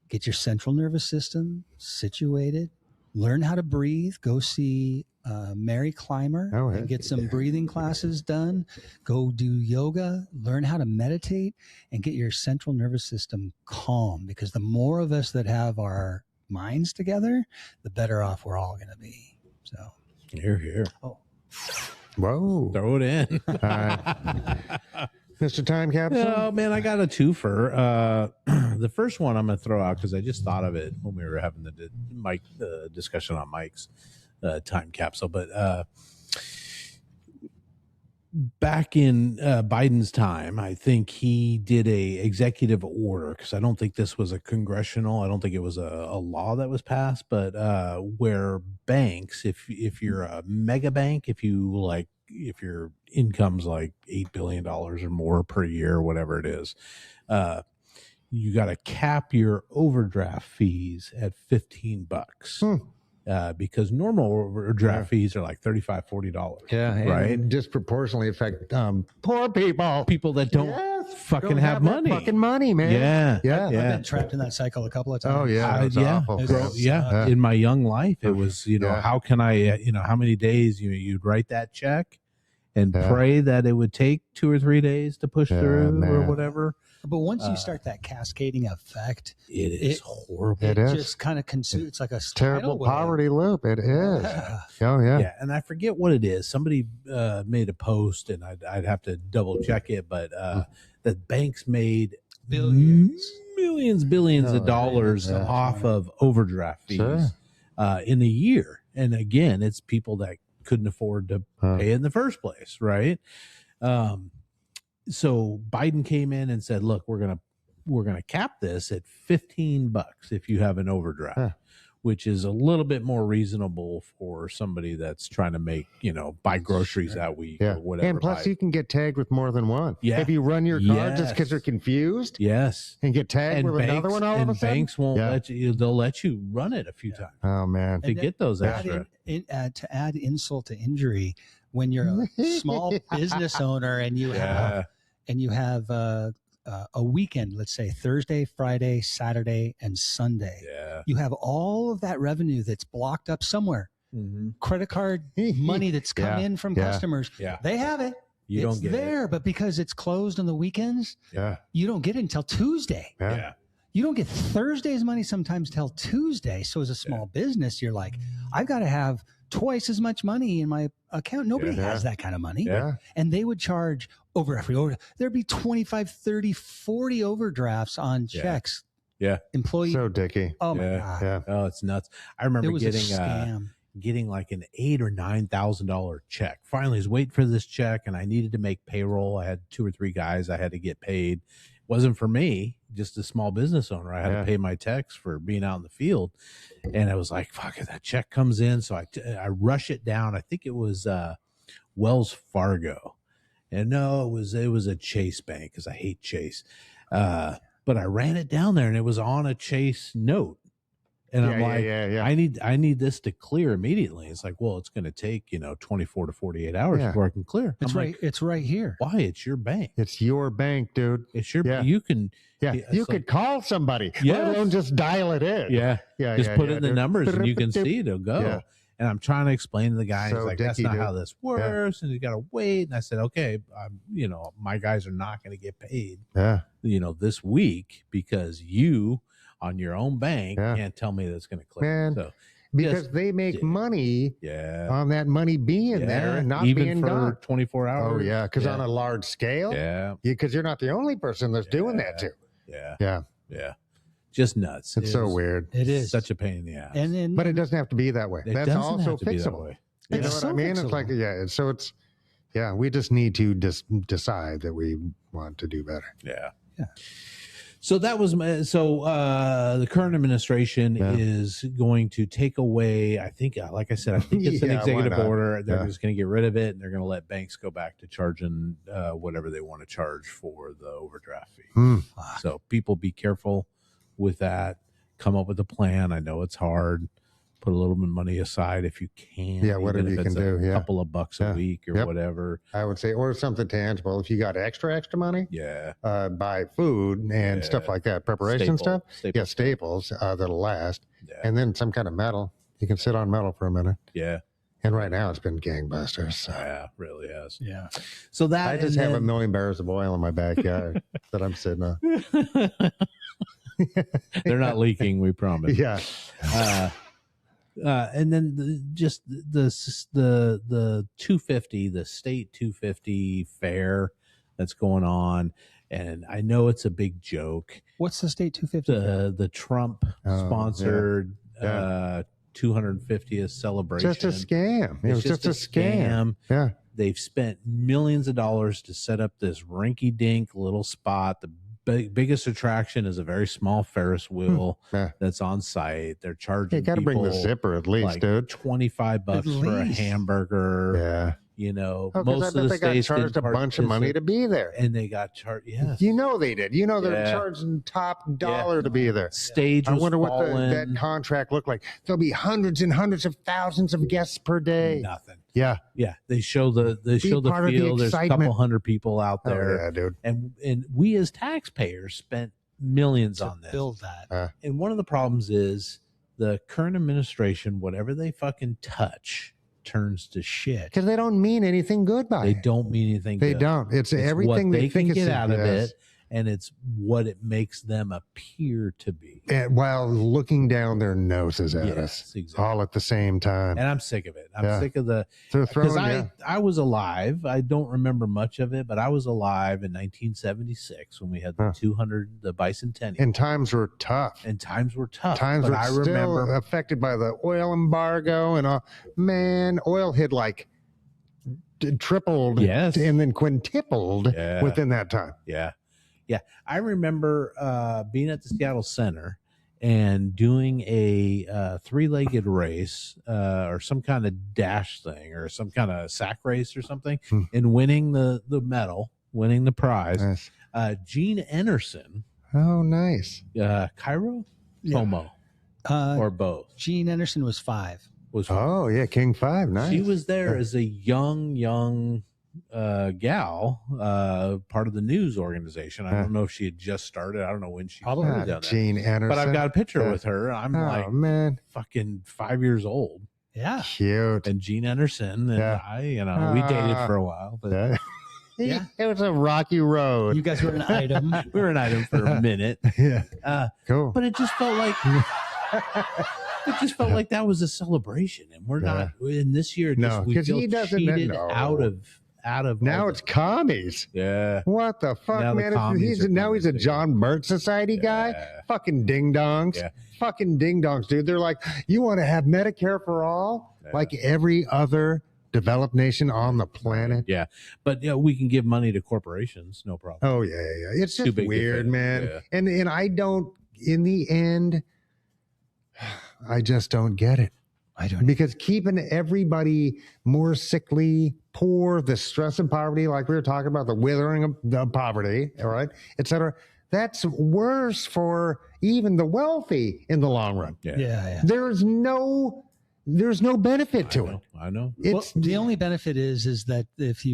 get your central nervous system situated, learn how to breathe, go see Mary Clymer and get some breathing classes done, go do yoga, learn how to meditate and get your central nervous system calm, because the more of us that have our minds together, the better off we're all going to be. So here. Oh, whoa, throw it in. Mr. Time Capsule. Oh man, I got a twofer. The first one I'm going to throw out because I just thought of it when we were having the discussion on Mike's time capsule. But back in Biden's time, I think he did a executive order, because I don't think this was I don't think it was a law that was passed, but where banks, if you're a mega bank, if your income's like $8 billion or more per year, whatever it is, you got to cap your overdraft fees at $15. Because normal overdraft fees are like $35, $40. Yeah, right. And disproportionately affect poor people That don't fucking have money. Fucking money, man. I've been trapped in that cycle a couple of times. Oh yeah, it's awful. In my young life, it was how can I how many days you'd write that check and pray that it would take 2 or 3 days to push through or whatever. But once you start that cascading effect, it is horrible. It is just kind of consumes. It's like a terrible poverty loop. It is. Yeah, and I forget what it is. Somebody made a post, and I'd have to double check it, but that banks made billions of dollars off of overdraft fees in a year. And again, it's people that couldn't afford to pay in the first place, right? So Biden came in and said, look, we're gonna cap this at $15 if you have an overdraft, which is a little bit more reasonable for somebody that's trying to make, buy groceries that week or whatever. And plus you can get tagged with more than one. Yeah. If you run your card just because they're confused. Yes. And get tagged with another one all of a sudden. Banks won't let you, they'll let you run it a few times. Oh man. To get those extra. To add insult to injury, when you're a small business owner and you have a weekend, let's say Thursday, Friday, Saturday, and Sunday. Yeah. You have all of that revenue that's blocked up somewhere. Credit card money that's come in from customers. Yeah. They have it. You it's don't get there, it. But because it's closed on the weekends, you don't get it until Tuesday. Yeah. You don't get Thursday's money sometimes till Tuesday. So as a small business, you're like, I've got to have twice as much money in my account. Nobody has that kind of money. Yeah. And they would charge over every order. There'd be 25, 30, 40 overdrafts on checks. Yeah. Employee. So dicky. Oh my God. Yeah. Oh, it's nuts. I remember It was a scam. getting like an $8,000 or $9,000 check. Finally, I was waiting for this check, and I needed to make payroll. I had 2 or 3 guys I had to get paid. It wasn't for me, just a small business owner. I had to pay my techs for being out in the field. And I was like, fuck it, that check comes in. So I rush it down. I think it was Wells Fargo. And no, it was a Chase bank, because I hate Chase. But I ran it down there, and it was on a Chase note. And I'm like, I need this to clear immediately. It's like, well, it's going to take 24 to 48 hours before I can clear. It's right. It's right here. Why? It's your bank. It's your bank, dude. It's your. You can. Yeah, you could call somebody. Let alone just dial it in. Just put in the numbers, and you can see it'll go. Yeah. And I'm trying to explain to the guy, he's like, that's not how this works, and you got to wait. And I said, okay, my guys are not going to get paid, this week, because you on your own bank can't tell me that's going to clear. Man, so because they make money on that money being there and not even being for gone 24 hours. Oh yeah, because on a large scale, because you're not the only person that's doing that too. Yeah. Just nuts. It's so weird. It is such a pain in the ass. But it doesn't have to be that way. That's also fixable. You know what I mean? Fixable. It's like, so it's, we just need to decide that we want to do better. Yeah. So that was the current administration is going to take away, I think, like I said, I think it's an executive order. They're just going to get rid of it, and they're going to let banks go back to charging whatever they want to charge for the overdraft fee. So people be careful with that. Come up with a plan. I know it's hard. Put a little bit of money aside if you can. Yeah, whatever you can do. A couple of bucks a week or whatever. I would say, or something tangible. If you got extra money, buy food and stuff like that, preparation stuff. Staples that'll last, and then some kind of metal. You can sit on metal for a minute. Yeah. And right now it's been gangbusters. So. Yeah, really has. Yeah. So that I just have 1 million barrels of oil in my backyard that I'm sitting on. They're not leaking, we promise. Yeah. And then the 250, the state 250 fair that's going on, and I know it's a big joke. What's the state 250? The Trump sponsored 250th celebration. Just a scam. It was just a scam. Yeah. They've spent millions of dollars to set up this rinky-dink little spot. The biggest attraction is a very small Ferris wheel that's on site. They're charging. You got to bring the zipper at least, like dude. $25 for a hamburger. Yeah. You know, most of the states got charged a bunch of money to be there, and they got charged. Yes, you know they did. You know they're charging top dollar to be there. Stage. I wonder what that contract looked like. There'll be hundreds and hundreds of thousands of guests per day. Nothing. Yeah. They show the field. There's a couple hundred people out there. Oh, yeah, dude. And we as taxpayers spent millions on this. Build that. And one of the problems is the current administration, whatever they fucking touch, turns to shit because they don't mean anything good by it. They don't mean anything they good. don't. It's everything what they can think get out of it, and it's what it makes them appear to be. And while looking down their noses at us, exactly. all at the same time. And I'm sick of it. I'm sick of the because I was alive. I don't remember much of it, but I was alive in 1976 when we had the the bicentennial. And times were tough. Times were still affected by the oil embargo and all. Man, oil had like tripled and then quintupled within that time. Yeah. I remember being at the Seattle Center and doing a three-legged race or some kind of dash thing or some kind of sack race or something and winning the medal, winning the prize. Nice. Gene Anderson. Oh, nice. Cairo? Como? Or both? Gene Anderson was 5. Oh, yeah, King 5. Nice. She was there as a young gal, part of the news organization. I don't know if she had just started. I don't know when she started done Gene Anderson. But I've got a picture with her. I'm man, fucking 5 years old. Yeah. Cute. And Gene Anderson and I, we dated for a while. But it was a rocky road. You guys were an item. We were an item for a minute. Cool. But it just felt like that was a celebration, and we're not in this year. We feel cheated out of now it's commies. Yeah. What the fuck, now man? He's a John Birch Society guy. Fucking ding dongs. Yeah. Fucking ding dongs, dude. They're like, you want to have Medicare for all, like every other developed nation on the planet. Yeah, but we can give money to corporations, no problem. Oh yeah. It's just weird, man. Yeah. And I don't. In the end, I just don't get it. I don't. Because keeping everybody more sickly, poor, the stress and poverty, like we were talking about, the withering of the poverty, all right, et cetera, that's worse for even the wealthy in the long run. Yeah. There's no benefit to it. I know. The only benefit is that if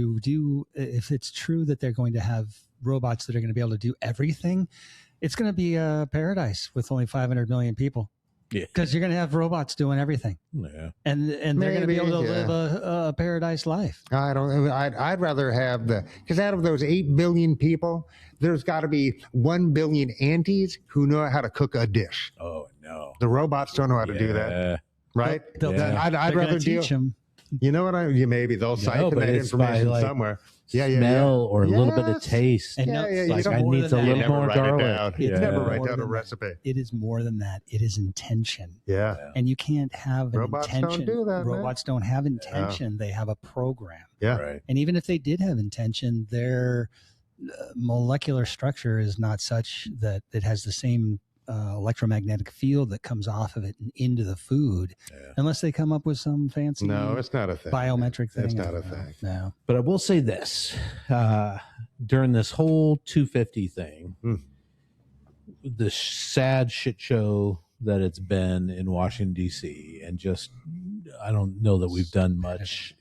it's true that they're going to have robots that are going to be able to do everything, it's going to be a paradise with only 500 million people. Yeah, because you're going to have robots doing everything. Yeah, and they're going to be able to live a paradise life. I'd rather have because out of those 8 billion people, there's got to be 1 billion aunties who know how to cook a dish. Oh no, the robots don't know how to do that, right? I'd rather teach them. You know what maybe they'll siphon that information somewhere. Smell or a little bit of taste. And like I need a little more garlic. Never write down a recipe. It is more than that. It is intention. Yeah. And you can't have an robots intention. Don't do that, robots don't have intention. They have a program. Yeah. Right. And even if they did have intention, their molecular structure is not such that it has the same electromagnetic field that comes off of it and into the food, unless they come up with some fancy it's not a thing. Biometric thing. It's not a thing. No. But I will say this, during this whole 250 thing, the sad shit show that it's been in Washington, D.C., and just, I don't know that we've done much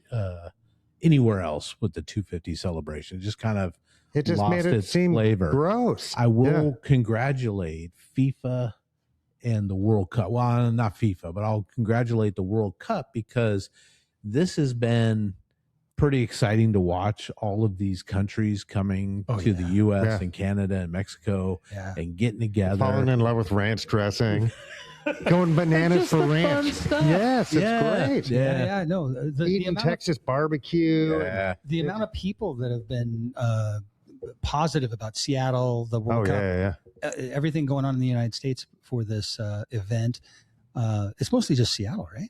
anywhere else with the 250 celebration. It just kind of it just lost made it its seem flavor. Gross. I will congratulate FIFA and the World Cup. Well, not FIFA, but I'll congratulate the World Cup because this has been pretty exciting to watch all of these countries coming to the U.S. and Canada and Mexico and getting together. Falling in love with ranch dressing. Going bananas for ranch. Yes, it's great. Yeah. No, eating Texas barbecue. Yeah. The amount of people that have been positive about Seattle, the World Cup, everything going on in the United States for this event. It's mostly just Seattle, right?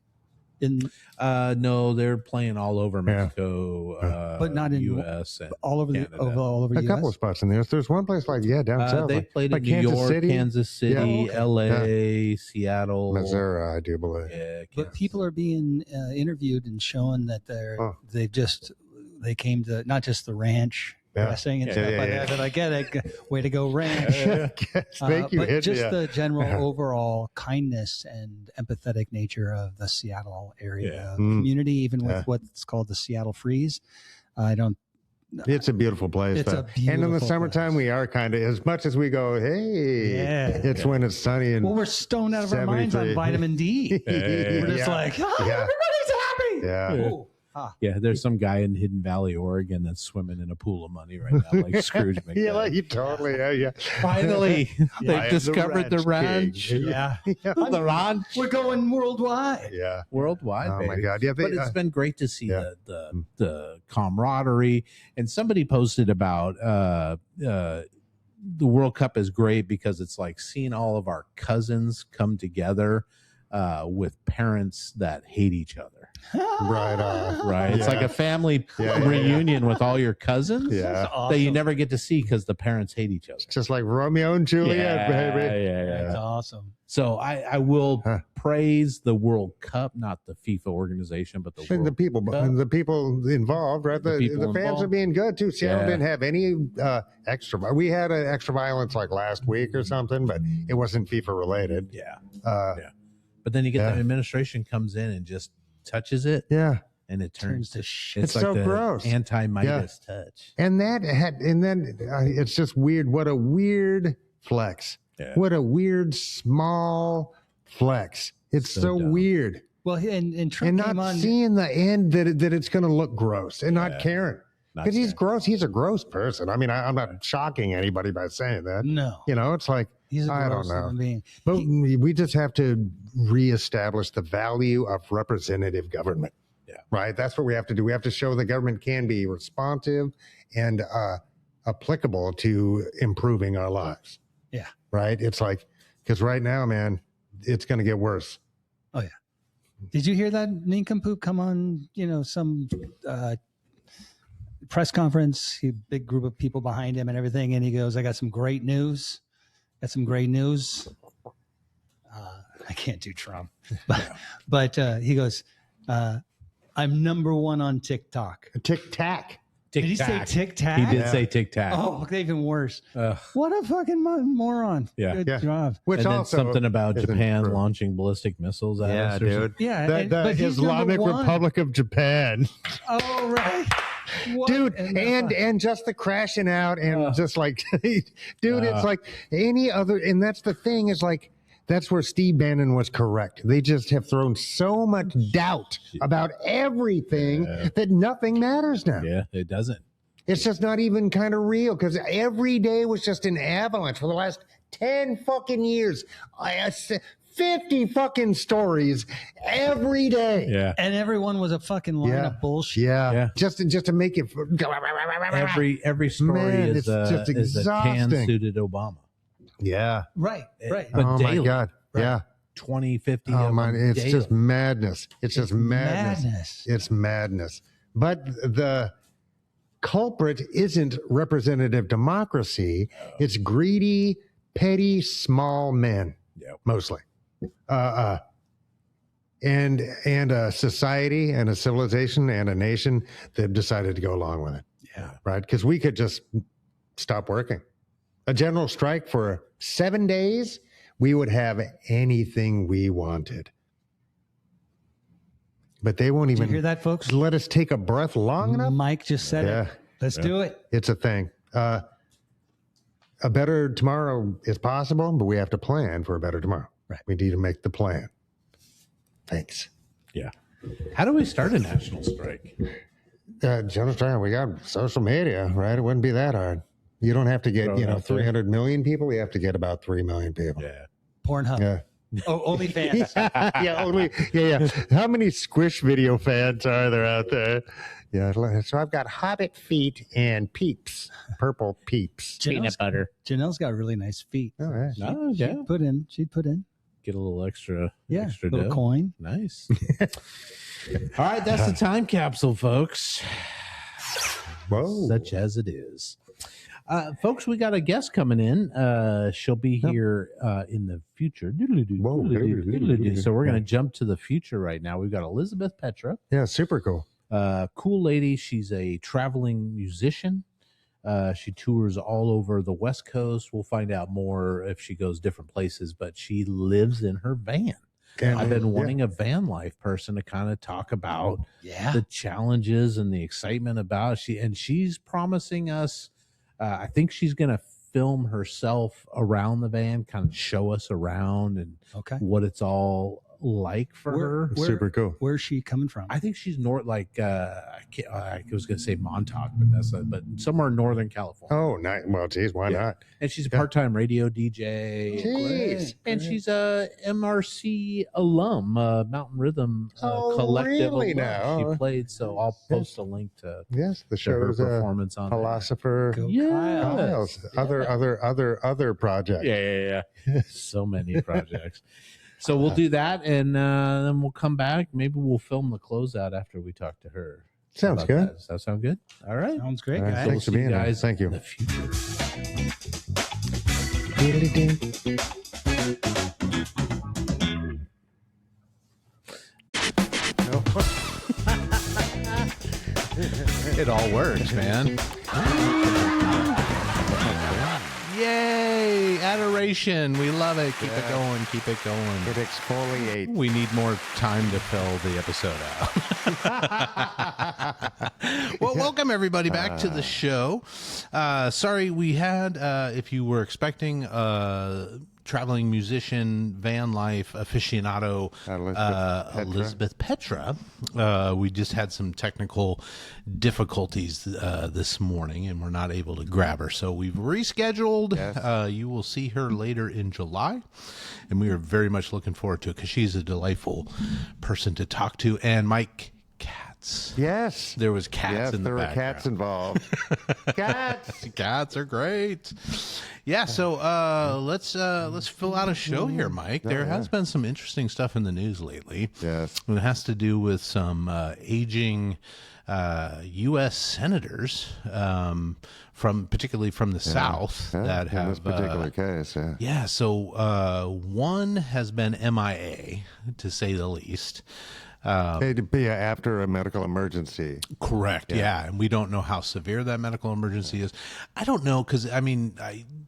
No, they're playing all over Mexico, but not in U.S. and all over Canada. all over a US? couple of spots in there. There's one place like down south. They played in New York, Kansas City, L.A., Seattle, Missouri, I do believe. Yeah, But people are being interviewed and showing that they came to not just the ranch dressing and stuff like that. But I get it. Way to go, ranch. Thank you. But just the general overall kindness and empathetic nature of the Seattle area community, even with what's called the Seattle Freeze. It's a beautiful place. And in the summertime, we are kind of, as much as we go, hey, it's when it's sunny. And we're stoned out of our minds on vitamin D. We're just like, everybody's happy. Yeah. Ooh. Yeah, there's some guy in Hidden Valley, Oregon that's swimming in a pool of money right now, like Scrooge McDuck. Yeah, like you totally, Finally, they've discovered the ranch. Yeah. The ranch. We're going worldwide. Yeah. Worldwide, Oh, baby. my God. Yeah, but it's been great to see the camaraderie. And somebody posted about the World Cup is great because it's like seeing all of our cousins come together with parents that hate each other. Right. It's like a family reunion with all your cousins Awesome. that you never get to see because the parents hate each other. just like Romeo and Juliet, baby. That's awesome. So I will praise the World Cup, not the FIFA organization, but the people involved, right? The fans are being good too. Seattle didn't have any extra. We had an extra violence like last week or something, but it wasn't FIFA related. But then you get the administration comes in and just touches it. Yeah. And it turns to shit. It's like so gross. Anti-Midas touch. And then it's just weird. What a weird flex. Yeah. What a weird small flex. It's so weird. Well, and Trump and came not on, seeing the end that it's going to look gross and not caring. Because he's gross. He's a gross person. I mean, I'm not shocking anybody by saying that. No. It's like, he's a I gross don't know. human being. But we just have to reestablish the value of representative government. Yeah. Right? That's what we have to do. We have to show the government can be responsive and applicable to improving our lives. Yeah. Right? It's like, because right now, man, it's going to get worse. Oh, yeah. Did you hear that nincompoop come on, some press conference, big group of people behind him and everything, and he goes, I got some great news. I can't do Trump, but he goes, I'm number one on TikTok. Tic-tac. Did he say tic-tac? He did say tic-tac. Oh, even worse. What a fucking moron. Yeah. Good job. Which and then also something about Japan launching ballistic missiles at us. Dude. Yeah. The Islamic Republic of Japan. Oh, right. What? Dude, and just the crashing out and just like, dude, it's like any other, and that's the thing is like, that's where Steve Bannon was correct. They just have thrown so much doubt about everything that nothing matters now. Yeah, it doesn't. It's just not even kind of real because every day was just an avalanche for the last 10 fucking years. 50 fucking stories every day. Yeah. And everyone was a fucking line of bullshit. Yeah. Just to make it. Every story Man, is a tan-suited Obama. Yeah. Right. But oh daily, my God. right? Yeah. 20, 50. Oh my, it's daily. just madness. It's just madness. It's madness. But the culprit isn't representative democracy. It's greedy, petty, small men, mostly. And a society and a civilization and a nation that decided to go along with it. Yeah. Right? Because we could just stop working. A general strike for 7 days, we would have anything we wanted. But they won't even Did you hear that, folks? let us take a breath long enough. Mike just said it. Let's do it. It's a thing. A better tomorrow is possible, but we have to plan for a better tomorrow. Right. We need to make the plan. Thanks. Yeah. How do we start a national strike? General strike, we got social media, right? It wouldn't be that hard. You don't have to get, 300 million people. You have to get about 3 million people. Yeah. Pornhub. Yeah. Oh, OnlyFans. How many Squish video fans are there out there? Yeah. So I've got Hobbit feet and Peeps, purple Peeps. Peanut butter. Janelle's got really nice feet. Oh, yeah. Oh, yeah. She'd put in. Get a little extra little dough. coin. Nice. All right, that's the time capsule, folks. Whoa. Such as it is. Folks, we got a guest coming in. She'll be here in the future. So we're going to jump to the future right now. We've got Elizabeth Petra. Yeah, super cool. Cool lady. She's a traveling musician. She tours all over the West Coast. We'll find out more if she goes different places, but she lives in her van. And, I've been wanting a van life person to kind of talk about the challenges and the excitement about she's promising us. I think she's going to film herself around the van, kind of show us around and what it's all like for her. Super cool. Where's she coming from? I think she's north, like I was going to say Montauk, but somewhere in Northern California. Oh, nice. Well, geez, why not? And she's a part-time radio DJ. Jeez. And she's a MRC alum, Mountain Rhythm Collective. Really alum. now? She played, so I'll post a link to the her show's performance on Philosopher. Kyle's. Other projects. Yeah. So many projects. So we'll do that, and then we'll come back. Maybe we'll film the closeout after we talk to her. Sounds good. Does that sound good? All right. Sounds great, All right, guys. thanks for being here. Thank you. In the future. It all works, man. Yay! Adoration. We love it. Keep it going. Keep it going. It exfoliates. We need more time to fill the episode out. Well, welcome everybody back to the show. Sorry, we had, if you were expecting traveling musician, van life aficionado, Elizabeth Petra. We just had some technical difficulties this morning, and we're not able to grab her. So we've rescheduled. Yes. You will see her later in July, and we are very much looking forward to it because she's a delightful person to talk to. And Mike, cats. Yes. There was cats in the background. There were cats involved. Cats are great. Yeah, so let's fill out a show here, Mike. There has been some interesting stuff in the news lately. Yes. It has to do with some aging U.S. senators particularly from the South that have in this particular case. Yeah, so one has been MIA, to say the least. After a medical emergency. Correct. Yeah. And we don't know how severe that medical emergency is. I don't know, because I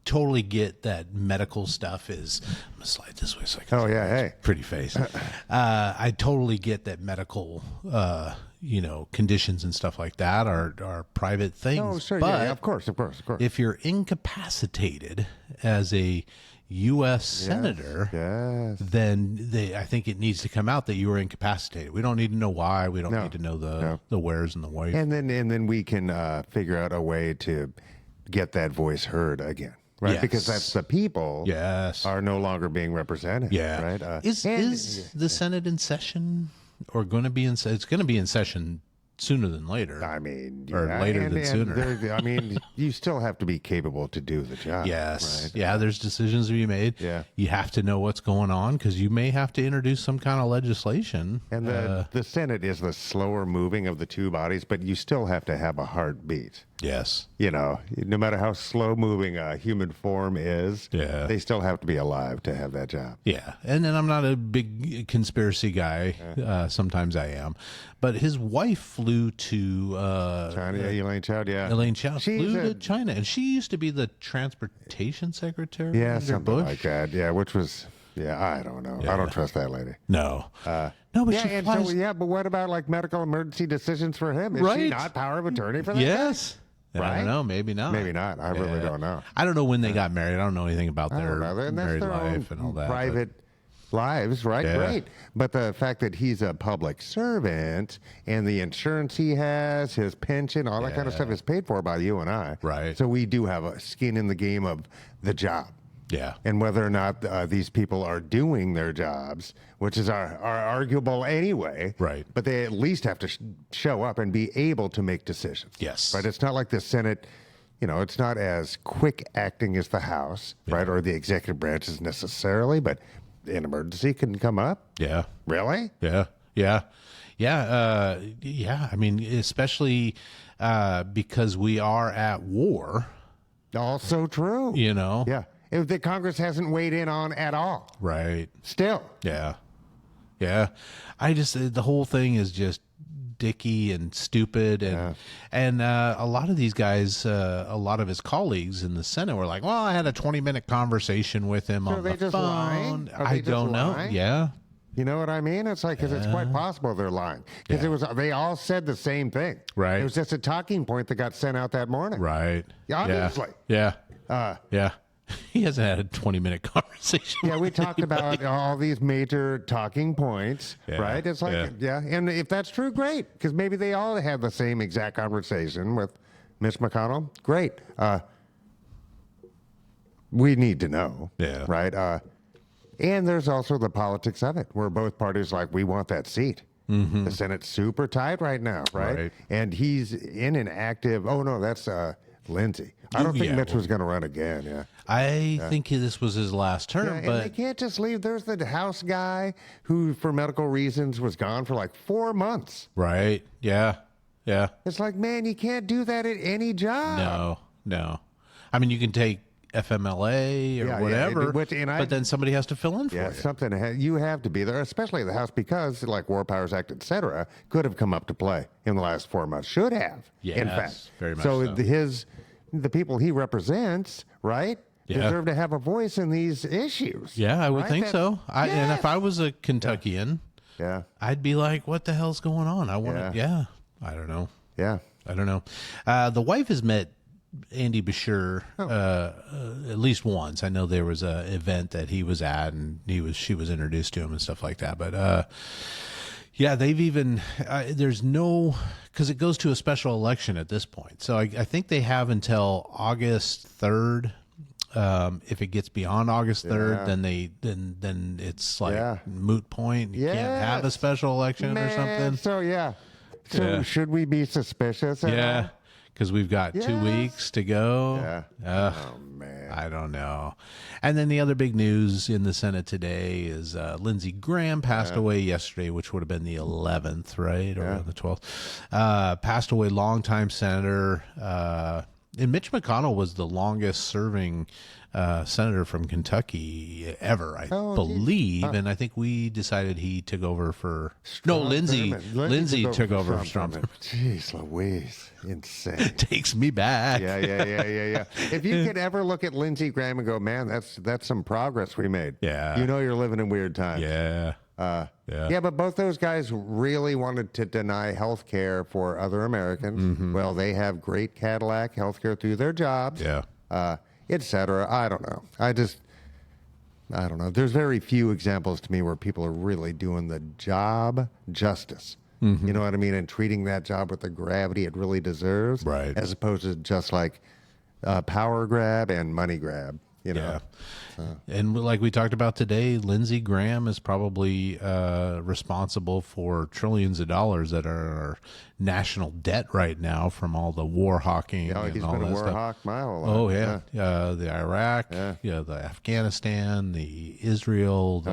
totally get that medical stuff is. I'm gonna slide this way. So hey, pretty face. I totally get that medical, conditions and stuff like that are private things. Oh, sure. But of course. if you're incapacitated as a U.S. senator, then I think it needs to come out that you were incapacitated. We don't need to know why. We don't need to know the wheres and the whys. And then we can figure out a way to get that voice heard again, right? Yes. Because that's the people. Yes. Are no longer being represented. Yeah. Right. Is the Senate in session, or going to be in? It's going to be in session sooner than later. I mean, later than sooner. I mean, you still have to be capable to do the job. Yes. Right? Yeah, there's decisions to be made. Yeah. You have to know what's going on, because you may have to introduce some kind of legislation. And the Senate is the slower moving of the two bodies, but you still have to have a heartbeat. Yes. No matter how slow moving a human form is, they still have to be alive to have that job. Yeah. And then I'm not a big conspiracy guy. Sometimes I am. But his wife flew to China, Elaine Chao, Elaine Chao flew to China, and she used to be the transportation secretary. Yeah, something Bush. like that. Yeah, which was I don't know. Yeah. I don't trust that lady. No. No, but she flies. But what about like medical emergency decisions for him? Is she not power of attorney for that? Yes. Right? I don't know. Maybe not. Maybe not. I really don't know. I don't know when they got married. I don't know anything about their married life and all that. Private lives, right? Yeah. Great. But the fact that he's a public servant and the insurance he has, his pension, all that kind of stuff is paid for by you and I. Right. So we do have a skin in the game of the job. Yeah. And whether or not these people are doing their jobs, which is are arguable anyway. Right. But they at least have to show up and be able to make decisions. Yes. Right. It's not like the Senate, it's not as quick acting as the House, right, or the executive branches necessarily, but an emergency can come up. Yeah. Really? Yeah. Yeah. Yeah. I mean, especially because we are at war. Also true. You know? Yeah. If the Congress hasn't weighed in on at all. Right. Still. Yeah. Yeah. The whole thing is just dicky and stupid. And a lot of these guys, a lot of his colleagues in the Senate were like, well, I had a 20-minute conversation with him on the phone. Lying? I don't know. Lying? Yeah. You know what I mean? It's like, because it's quite possible they're lying. Because they all said the same thing. Right. It was just a talking point that got sent out that morning. Right. Obviously. Yeah. Yeah. He hasn't had a 20-minute conversation. Yeah, we talked about all these major talking points, right? It's like, and if that's true, great, because maybe they all had the same exact conversation with Mitch McConnell. Great. We need to know, right? And there's also the politics of it, where both parties like, we want that seat. Mm-hmm. The Senate's super tight right now, right? And he's in an active, oh, no, that's Lindsey. I don't think Mitch was going to run again, I think this was his last term, but they can't just leave. There's the House guy who, for medical reasons, was gone for like 4 months. Right. Yeah. Yeah. It's like, man, you can't do that at any job. No. I mean, you can take FMLA or whatever, but then somebody has to fill in for you. Something you have to be there, especially the House, because like War Powers Act, et cetera, could have come up to play in the last 4 months. Should have, in fact. Very much so. So the people he represents, right, deserve to have a voice in these issues. Yeah, I would think so. And if I was a Kentuckian, I'd be like, what the hell's going on? I want to, I don't know. Yeah. I don't know. The wife has met Andy Beshear at least once. I know there was an event that he was at, and she was introduced to him and stuff like that. But they've even there's no, because it goes to a special election at this point. So I think they have until August 3rd. If it gets beyond August 3rd, then it's like moot point. You can't have a special election or something. So should we be suspicious? Because we've got 2 weeks to go. Oh, man. I don't know. And then the other big news in the Senate today is Lindsey Graham passed away yesterday, which would have been the 11th, right? Or the 12th. Passed away, longtime senator. And Mitch McConnell was the longest serving senator from Kentucky ever, I believe. And I think we decided he took over for... Lindsey took over for Trump. Jeez Louise. Insane. Takes me back. Yeah. If you could ever look at Lindsey Graham and go, man, that's some progress we made. Yeah. You know you're living in weird times. Yeah. But both those guys really wanted to deny health care for other Americans. Mm-hmm. Well, they have great Cadillac health care through their jobs, et cetera. I don't know. I don't know. There's very few examples to me where people are really doing the job justice. Mm-hmm. You know what I mean? And treating that job with the gravity it really deserves, right? As opposed to just like power grab and money grab. You know? And like we talked about today, Lindsey Graham is probably responsible for trillions of dollars that are our national debt right now from all the war hawking. Yeah, he's and all been that a war stuff. hawk my whole life. Oh yeah, the Iraq, the Afghanistan, the Israel,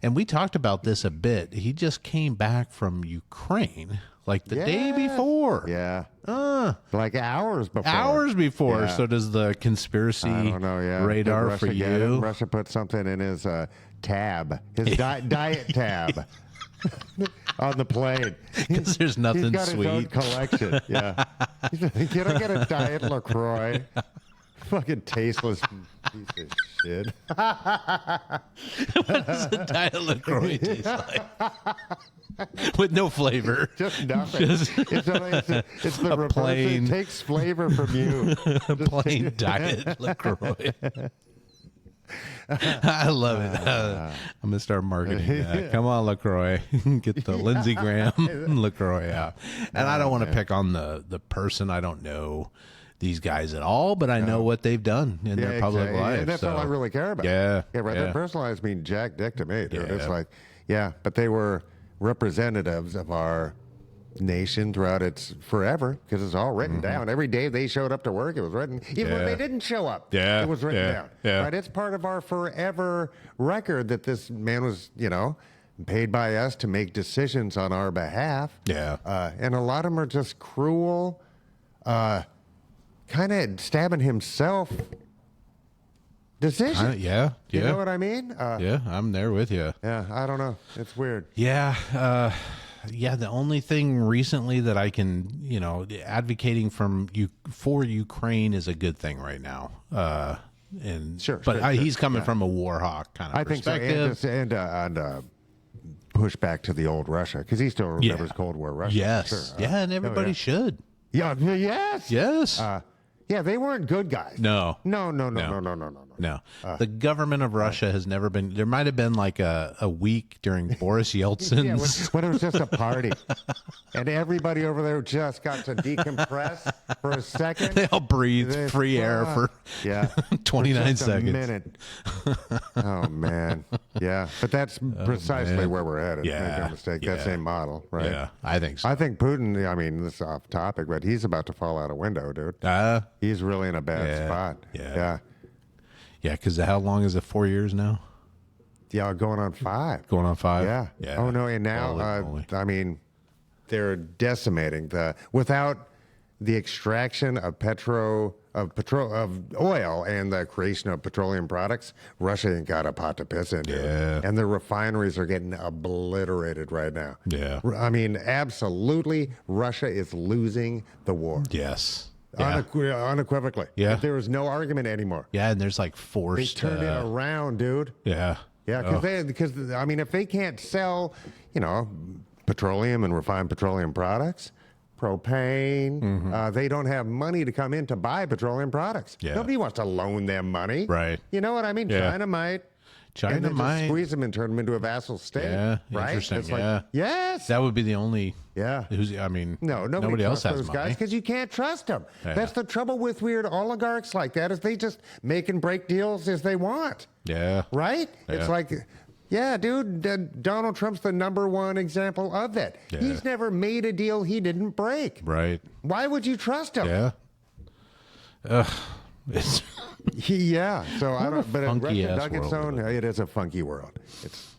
and we talked about this a bit. He just came back from Ukraine like the day before. Like hours before. So does the conspiracy radar for you? Russia put something in his tab, his diet tab. On the plane, because there's nothing he's got sweet. His own collection. Can I get a diet LaCroix? Fucking tasteless piece of shit. What does a diet LaCroix taste like? With no flavor. Just nothing. It's the reverse. Plain, it takes flavor from you. Plain diet LaCroix. I love it. I'm going to start marketing that. Come on, LaCroix. Get the Lindsey Graham LaCroix out. And I don't want to pick on the person. I don't know these guys at all, but I know what they've done in their public life. And that's all I really care about. Their personal lives mean jack dick to me, dude. It's like, but they were representatives of our nation throughout its forever, because it's all written down. Every day they showed up to work, it was written. Even when they didn't show up, it was written down. Right? It's part of our forever record that this man was, paid by us to make decisions on our behalf. And a lot of them are just cruel, kind of stabbing himself decision. You know what I mean? I'm there with you. Yeah, I don't know. It's weird. The only thing recently that I can, advocating for Ukraine is a good thing right now. He's coming from a war hawk kind of perspective. Think so. And push back to the old Russia, because he still remembers Cold War Russia. Yes. And everybody should. Yes. They weren't good guys. No. The government of Russia has never been. There might have been like a week during Boris Yeltsin's. when it was just a party, and everybody over there just got to decompress for a second. They all breathed free air for 29 seconds. A minute. Oh man, but that's precisely where we're headed. Make no mistake. That same model, right? Yeah, I think so. I think Putin. I mean, this is off topic, but he's about to fall out a window, dude. He's really in a bad spot. Yeah, because how long is it? 4 years now? Yeah, going on 5. Going on 5? Yeah. Oh, no, and now, I mean, they're decimating without the extraction of oil and the creation of petroleum products, Russia ain't got a pot to piss into. And the refineries are getting obliterated right now. I mean, absolutely, Russia is losing the war. Yes. Unequivocally. There is no argument anymore. And there's like forced. They turned it around, dude. Because I mean, if they can't sell, petroleum and refined petroleum products, propane, they don't have money to come in to buy petroleum products. Nobody wants to loan them money. Right. You know what I mean? China might. China might squeeze them and turn them into a vassal state. Right? Interesting. It's like, yes. That would be the only. Nobody else has those money. guys because you can't trust them. That's the trouble with weird oligarchs like that, is they just make and break deals as they want. Right? It's like, dude, Donald Trump's the number one example of that. He's never made a deal he didn't break. Right. Why would you trust him? It's so I don't. But funky Russia dug its own. It is a funky world.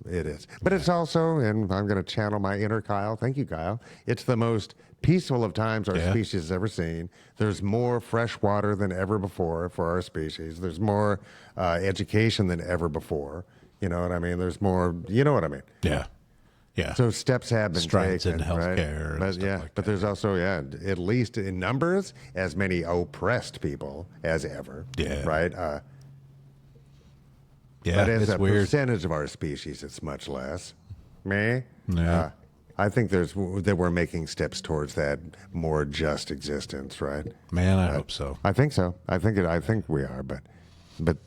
It is. But it's also, and I'm going to channel my inner Kyle. Thank you, Kyle. It's the most peaceful of times our species has ever seen. There's more fresh water than ever before for our species. There's more education than ever before. You know what I mean? There's more. You know what I mean? So steps have been strides taken, in healthcare, right? But there's also at least in numbers as many oppressed people as ever. Right. But as a percentage of our species, it's much less. I think that we're making steps towards that more just existence, right? Man, I hope so. I think so. I think we are, but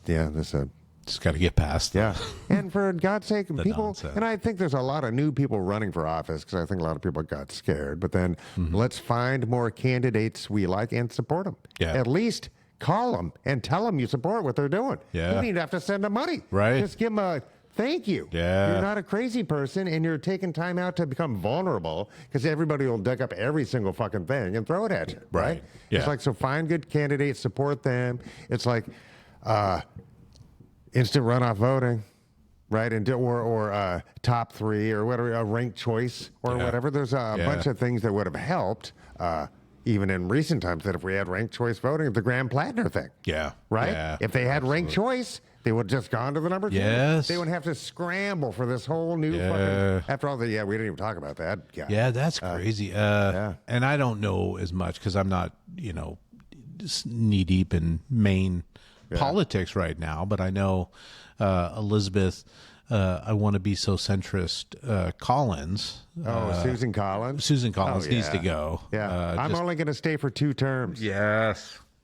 there's a. Just got to get past that. And for God's sake, people, nonsense. and I think there's a lot of new people running for office because I think a lot of people got scared. But then let's find more candidates we like and support them. At least call them and tell them you support what they're doing. You don't even have to send them money. Right. Just give them a thank you. You're not a crazy person, and you're taking time out to become vulnerable because everybody will dig up every single fucking thing and throw it at you. Right. It's like, so find good candidates, support them. It's like, instant runoff voting, right? And or top 3 or whatever, a ranked choice or whatever. There's a bunch of things that would have helped, even in recent times, that if we had ranked choice voting, the Graham Plattner thing. Right? If they had ranked choice, they would have just gone to the number 2. They wouldn't have to scramble for this whole new fucking. After all, we didn't even talk about that guy. That's crazy. And I don't know as much because I'm not, knee deep in Maine politics right now, but I know Elizabeth, I want to be so centrist, Collins. Susan Collins. Susan Collins needs to go. I'm only going to stay for 2 terms.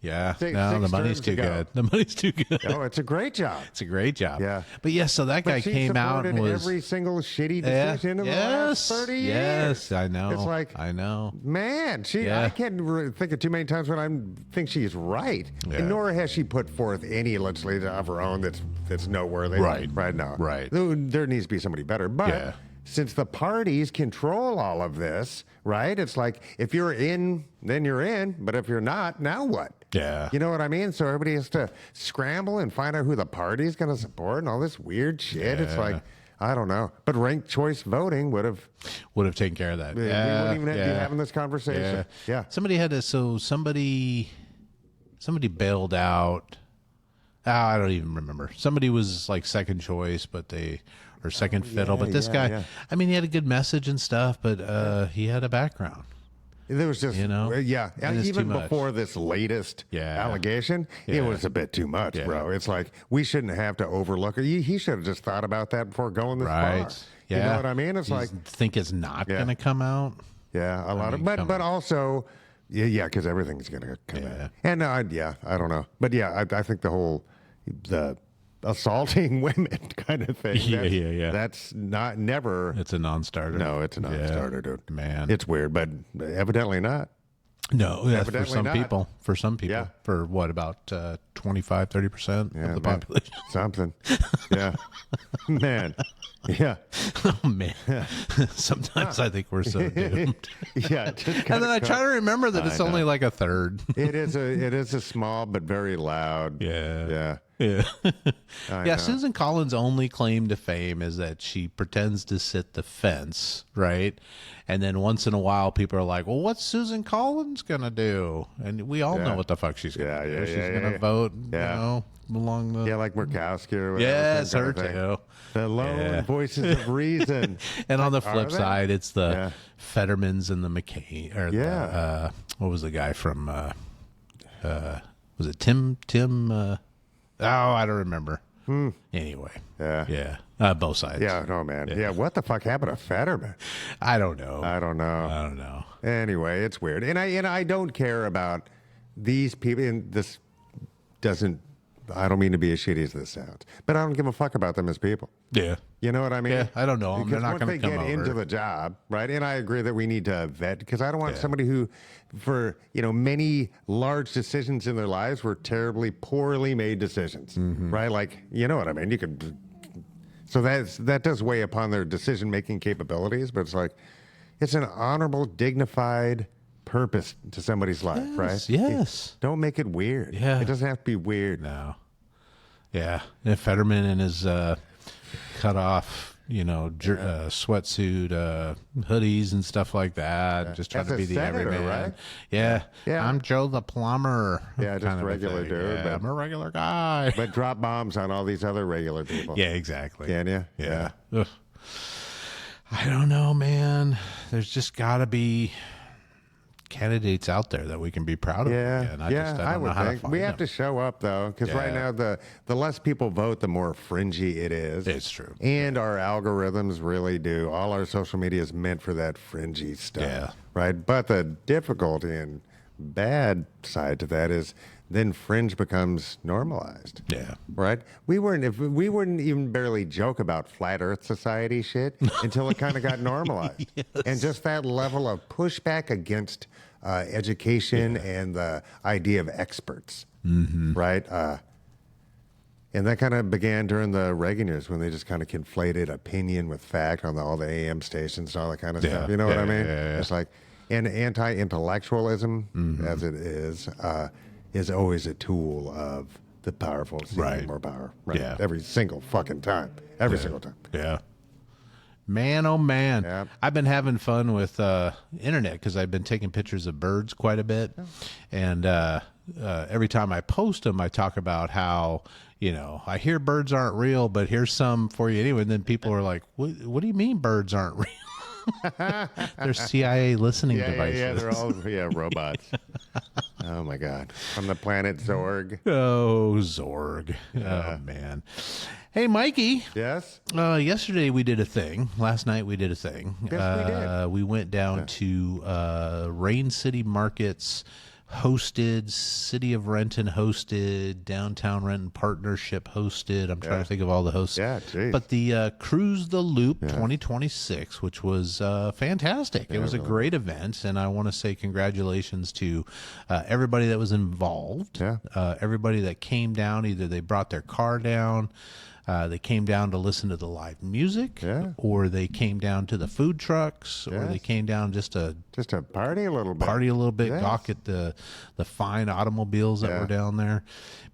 The money's too good. The money's too good. Oh, it's a great job. It's a great job. But so that guy came out and was every single shitty decision in the last 30 years. I know. It's like, I know. Man, I can't think of too many times when I think she's right. And nor has she put forth any legislation of her own that's noteworthy right now. There needs to be somebody better. But since the parties control all of this, right? It's like if you're in, then you're in, but if you're not, now what? Yeah. You know what I mean? So everybody has to scramble and find out who the party's going to support and all this weird shit. Yeah. It's like, I don't know. But ranked choice voting would have taken care of that. we wouldn't even be having this conversation. Yeah. Somebody had to, somebody bailed out. I don't even remember. Somebody was like second choice, or second fiddle. But this guy, I mean, he had a good message and stuff, but he had a background. There was just, even before this latest allegation, it was a bit too much, bro. It's like, we shouldn't have to overlook it. He should have just thought about that before going this far. Yeah. You know what I mean? It's think it's not going to come out? Yeah, but also, because everything's going to come out. And I don't know. But I think the assaulting women kind of thing. That's never. It's a non-starter. No, it's a non-starter, dude. Man, it's weird, but evidently not. No, that's for some people. For some people, for what, about 25-30% of the population? Something. Yeah, man. Yeah. Oh man. Sometimes I think we're so doomed. And then I try to remember that it's only like a third. It is a small but very loud. Yeah. Yeah. Susan Collins' only claim to fame is that she pretends to sit the fence, right? And then once in a while, people are like, "Well, what's Susan Collins gonna do?" And we all know what the fuck she's gonna do. She's gonna vote, you know, along the like Murkowski or whatever. Yes, her too. The lone voices of reason. And on the flip side, it's the Fettermans and the McCain, or what was the guy from? Was it Tim? I don't remember. Anyway. Yeah. Both sides. Yeah, no, man. Yeah, what the fuck happened to Fetterman? I don't know. I don't know. Anyway, it's weird. And I don't care about these people. And this doesn't, I don't mean to be as shitty as this sounds, but I don't give a fuck about them as people. Yeah. You know what I mean? Yeah, I don't know them. They're not going to come over. Once they get into the job, right? And I agree that we need to vet, because I don't want somebody who, for many large decisions in their lives, were terribly, poorly made decisions, right? Like, you know what I mean? You could, so that does weigh upon their decision making capabilities, but it's like, it's an honorable, dignified purpose to somebody's life, right? Yes. Don't make it weird. Yeah. It doesn't have to be weird. No. Yeah. And Fetterman and his cut off, sweatsuit, hoodies and stuff like that. Just trying to be the everyman. Right? Yeah. I'm Joe the plumber. Yeah, just a regular dude. Yeah, I'm a regular guy. But drop bombs on all these other regular people. Yeah, exactly. Can you? Yeah. I don't know, man. There's just got to be candidates out there that we can be proud of. I would think we have to show up, though, because right now the less people vote, the more fringy it is. It's true. And our algorithms really do. All our social media is meant for that fringy stuff, right? But the difficulty and bad side to that is then fringe becomes normalized. Yeah. Right? We wouldn't even barely joke about flat earth society shit until it kind of got normalized. And just that level of pushback against education and the idea of experts. Right? And that kind of began during the Reagan years, when they just kind of conflated opinion with fact on all the AM stations and all that kind of stuff. You know what I mean? It's like, and anti-intellectualism, as it is always a tool of the powerful seeking more power. Right? Yeah. Every single fucking time. Every single time. Yeah. Man, oh man. Yeah. I've been having fun with internet, because I've been taking pictures of birds quite a bit. And every time I post them, I talk about how, I hear birds aren't real, but here's some for you anyway. And then people are like, what do you mean birds aren't real? They're CIA listening devices. Yeah, they're all robots. Oh my God. From the planet Zorg. Oh, Zorg. Oh man. Hey, Mikey. Yes? Yesterday we did a thing. Last night we did a thing. Yes, we did. We went down to Rain City Markets hosted, City of Renton hosted, Downtown Renton Partnership hosted. I'm trying to think of all the hosts. Yeah, geez. But the Cruise the Loop 2026, which was fantastic. It was a great event, and I want to say congratulations to everybody that was involved. Yeah. Everybody that came down, either they brought their car down, They came down to listen to the live music, or they came down to the food trucks, or they came down just to party a little bit, gawk at the fine automobiles that were down there.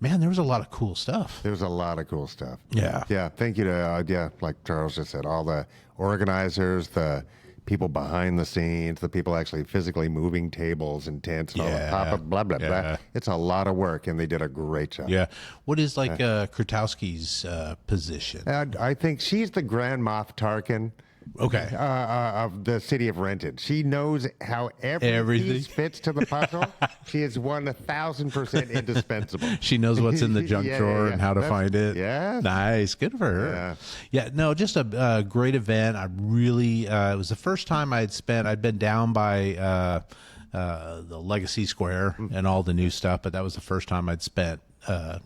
Man, there was a lot of cool stuff. There was a lot of cool stuff. Yeah. Yeah. Thank you to, like Charles just said, all the organizers, the people behind the scenes, the people actually physically moving tables and tents and all the pop-up, blah, blah, blah. It's a lot of work, and they did a great job. Yeah. What is Krutowski's position? I think she's the Grand Moff Tarkin. Okay. Of the city of Renton. She knows how every piece fits to the puzzle. She is 1,000% indispensable. She knows what's in the junk drawer and how to find it. Yeah. Nice. Good for her. Yeah. No, just a great event. I really, it was the first time I'd been down by the Legacy Square and all the new stuff, but that was the first time I'd spent, an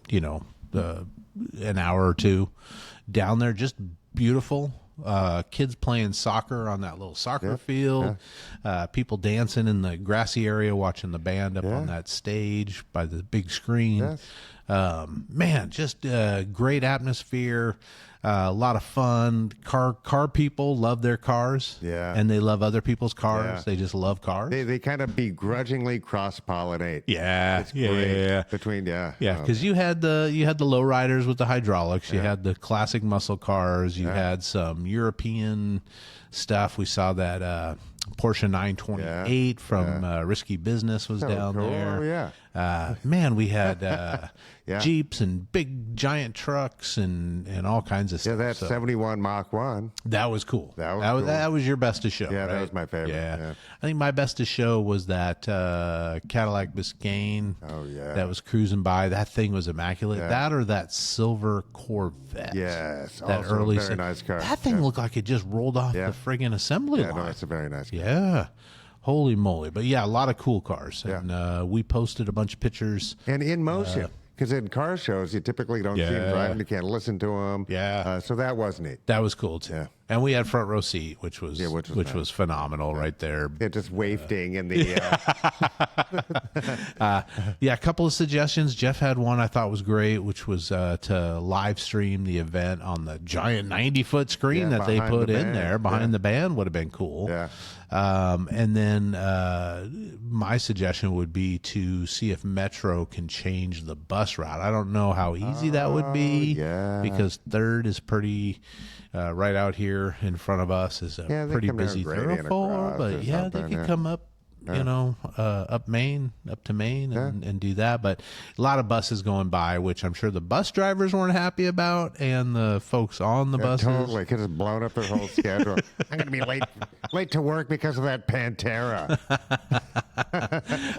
hour or two down there. Just beautiful. Kids playing soccer on that little soccer field, people dancing in the grassy area, watching the band up on that stage by the big screen. Man, just great atmosphere. A lot of fun. Car people love their cars. Yeah. And they love other people's cars. Yeah. They just love cars. They kind of begrudgingly cross-pollinate. Yeah. It's great. Between, because you had the lowriders with the hydraulics. You had the classic muscle cars. You had some European stuff. We saw that Porsche 928 from Risky Business was down there. Oh, yeah. Man, we had Jeeps and big giant trucks and all kinds of stuff. Yeah, that 71 Mach 1. That was cool. That was cool. That was your best to show. Yeah, right? that was my favorite. Yeah. I think my best to show was that Cadillac Biscayne. Oh, yeah. That was cruising by. That thing was immaculate. Yeah. That or that silver Corvette. Yes. That also early a very nice car. That thing looked like it just rolled off the friggin' assembly line. No, it's a very nice car. Yeah. Holy moly. But yeah, a lot of cool cars. And we posted a bunch of pictures. And in motion. Because in car shows, you typically don't see them driving. You can't listen to them. Yeah. So that was neat. That was cool, too. Yeah. And we had front row seat, which was nice. was phenomenal right there. Yeah, just wafting in the... a couple of suggestions. Jeff had one I thought was great, which was to live stream the event on the giant 90-foot screen that they put in there behind the band. Would have been cool. Yeah. And then my suggestion would be to see if Metro can change the bus route. I don't know how easy that would be because 3rd is pretty right out here in front of us is a pretty busy thoroughfare. But they could come up, up to Maine and do that. But a lot of buses going by, which I'm sure the bus drivers weren't happy about, and the folks on the buses. Totally, because it's blown up their whole schedule. I'm going to be late to work because of that Pantera.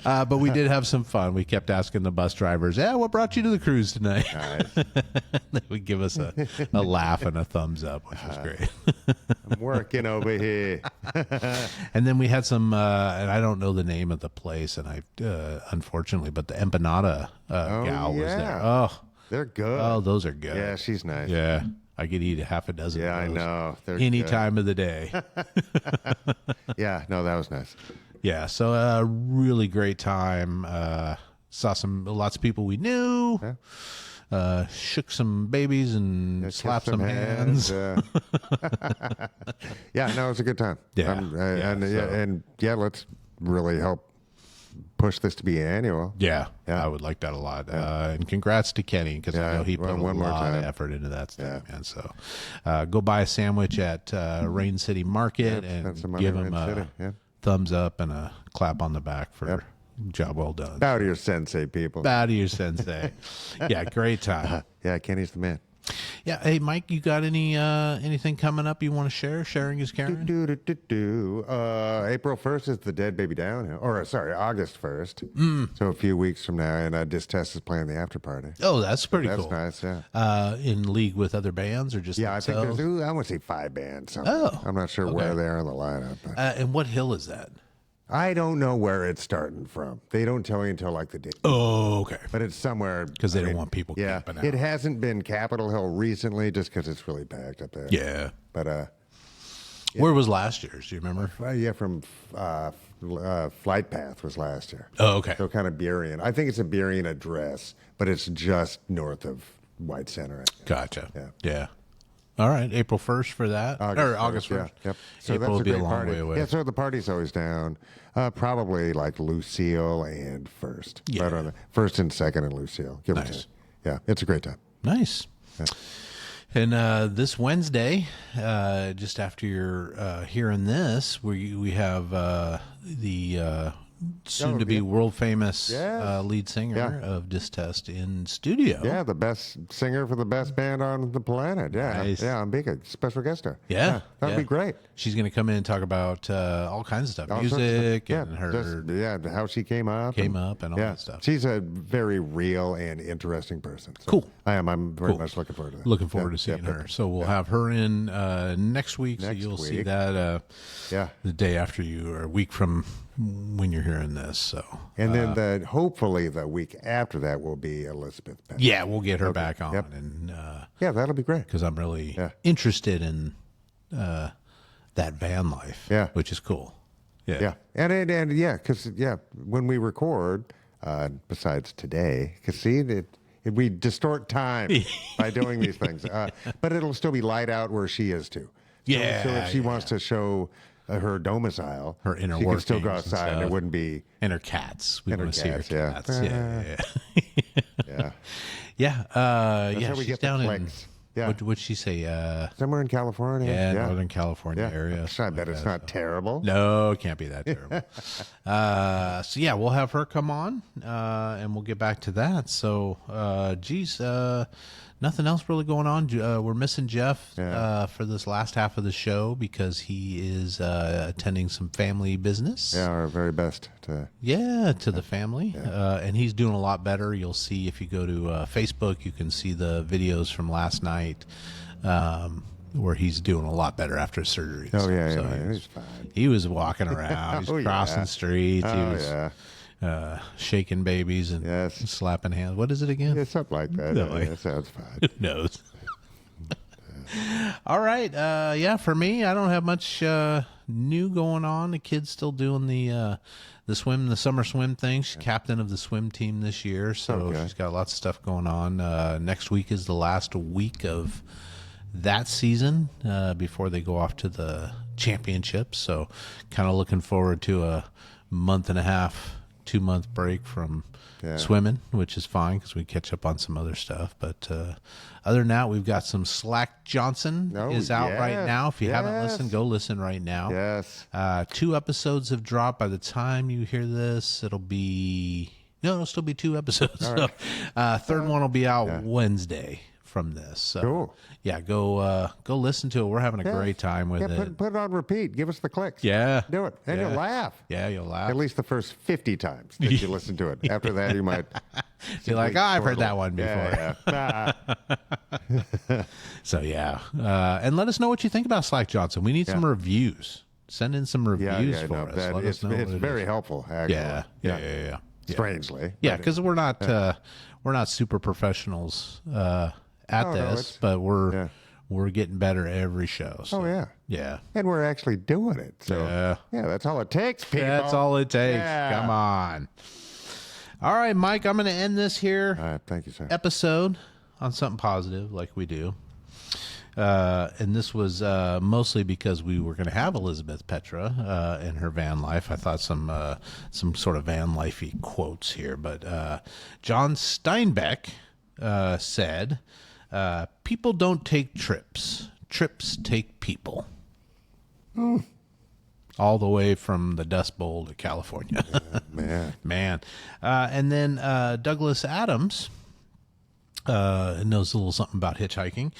But we did have some fun. We kept asking the bus drivers, what brought you to the cruise tonight? Nice. They would give us a laugh and a thumbs up, which was great. I'm working over here. And then we had some, and I don't know the name of the place, and I unfortunately, but the empanada gal was there. Oh, they're good. Oh, those are good. Yeah, she's nice. Yeah, I could eat a half a dozen. Yeah, of those I know. They're any good. time of the day. Yeah, no, that was nice. Yeah, so a really great time. Saw lots of people we knew. Shook some babies and slapped some hands. Yeah, no, it was a good time. Let's really help push this to be annual. Yeah, I would like that a lot. And congrats to Kenny, because I know he put a lot of effort into that stuff, man. So go buy a sandwich at Rain City Market and give him a thumbs up and a clap on the back for job well done. Bow to your sensei, people. Bow to your sensei. Yeah, great time. Yeah, Kenny's the man. Yeah. Hey, Mike, you got anything coming up you want to share? Sharing is caring. April 1st is the Dead Baby Downhill. August 1st. So a few weeks from now, and Distest is playing the after party. Oh, that's pretty cool. That's nice, yeah. In league with other bands or just themselves? I think there's, I want to say 5 bands. I'm not sure where they are in the lineup. And what hill is that? I don't know where it's starting from. They don't tell you until like the day. Oh, okay. But it's somewhere. Because they don't want people camping out. It hasn't been Capitol Hill recently just because it's really packed up there. Yeah. But where was last year's? Do you remember? From Flight Path was last year. Oh, okay. So kind of Burien. I think it's a Burien address, but it's just north of white center. Gotcha. Yeah. All right, April 1st for that, or August 1st. Yeah. Yep. So April that's will a be a great long party. way away. Yeah. So the party's always down. Probably like Lucille and First. Yeah. Right on the first and second and Lucille. Give or take. Yeah. It's a great time. Nice. Yeah. And this Wednesday, just after you're hearing this, we have the soon-to-be world-famous lead singer of Distest in studio. Yeah, the best singer for the best band on the planet. Yeah, Nice. yeah, I'm being a special guest star. Yeah, that'd be great. She's going to come in and talk about all kinds of stuff, All sorts of music, stuff. and her how she came up, and all that stuff. She's a very real and interesting person. So Cool. I'm very much looking forward to that. Looking forward to seeing her. So we'll have her in next week. So Next you'll see week. that the day after you, or a week from when you're hearing this. So And then hopefully the week after that will be Elizabeth Pett. yeah, we'll get her back on, and Yeah, that'll be great. because I'm really interested in that van life. Yeah. which is cool. Yeah, Yeah, and yeah, because when we record, besides today, because see we distort time by doing these things, but it'll still be light out where she is too. So if she wants to show her domicile, her inner she can still go workings and outside, and it stuff. wouldn't be. And her cats. We And her want to see her cats, yeah. cats. Yeah, Yeah. That's how we She's get the down in. clicks. Yeah. What'd she say? somewhere in California. Northern California area. I bet it's not terrible. No, it can't be that terrible. So yeah, we'll have her come on, and we'll get back to that. So, nothing else really going on. We're missing Jeff for this last half of the show because he is attending some family business. Yeah, our very best to. To the family. And he's doing a lot better. You'll see if you go to Facebook, you can see the videos from last night where he's doing a lot Oh, after after surgery. he's fine. He was walking around. He's crossing streets. He was yeah. shaking babies and slapping hands. What is it again? Yeah, something like that. No, That sounds fine. Who knows? All right. For me, I don't have much new going on. The kid's still doing the summer swim thing. She's captain of the swim team this year, so she's got lots of stuff going on. Next week is the last week of that season before they go off to the championships. So kind of looking forward to a month and a half, 2-month break from swimming, which is fine because we catch up on some other stuff. But other than that, we've got some Slack Johnson is out right now. If you haven't listened, go listen right now. Yes. 2 episodes have dropped. By the time you hear this, it'll still be 2 episodes. All right. So, third one will be out Wednesday from this. So, Cool. Yeah, go listen to it. We're having a great time with it. Put it on repeat. Give us the clicks. Yeah. Do it. And you'll laugh. Yeah, you'll laugh. At least the first 50 times that you listen to it. After that, you might be like, I've heard that one before. Yeah. So, and let us know what you think about Slack Johnson. We need some reviews. Send in some reviews for us. Let us know it's what it very is. helpul, actually. Yeah. Strangely. Yeah, because we're not super professionals at this, but we're getting better every show. So. Yeah. And we're actually doing it. So that's all it takes, people. That's all it takes. Yeah. Come on. All right, Mike, I'm going to end this here All right, thank you, sir. episode on something positive like we do. And this was mostly because we were going to have Elizabeth Petra in her van life. I thought some sort of van lifey quotes here, but John Steinbeck said, "People don't take trips; trips take people." All the way from the Dust Bowl to California, man. And then Douglas Adams. Knows a little something about hitchhiking.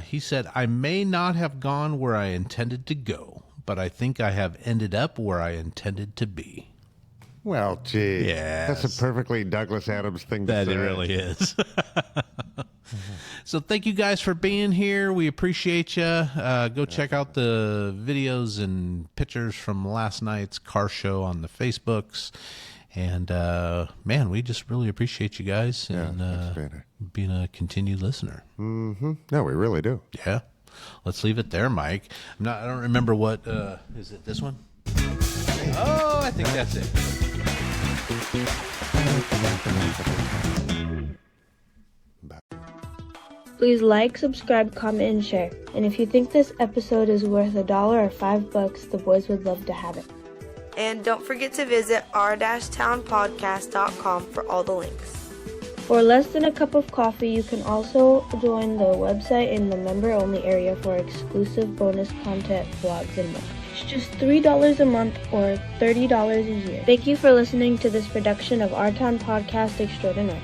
He said, "I may not have gone where I intended to go, but I think I have ended up where I intended to be." Well, gee. Yes. That's a perfectly Douglas Adams thing to That say. it really is. So thank you guys for being here. We appreciate you. Go check out the videos and pictures from last night's car show on the Facebooks. And, man, we just really appreciate you guys and being a continued listener. Mm-hmm. No, we really do. Yeah. Let's leave it there, Mike. I don't remember what, is it this one? Oh, I think that's it. Please like, subscribe, comment, and share. And if you think this episode is worth $1 or $5, the boys would love to have it. And don't forget to visit our-townpodcast.com for all the links. For less than a cup of coffee, you can also join the website in the member-only area for exclusive bonus content, vlogs, and more. It's just $3 a month or $30 a year. Thank you for listening to this production of Our Town Podcast Extraordinaire.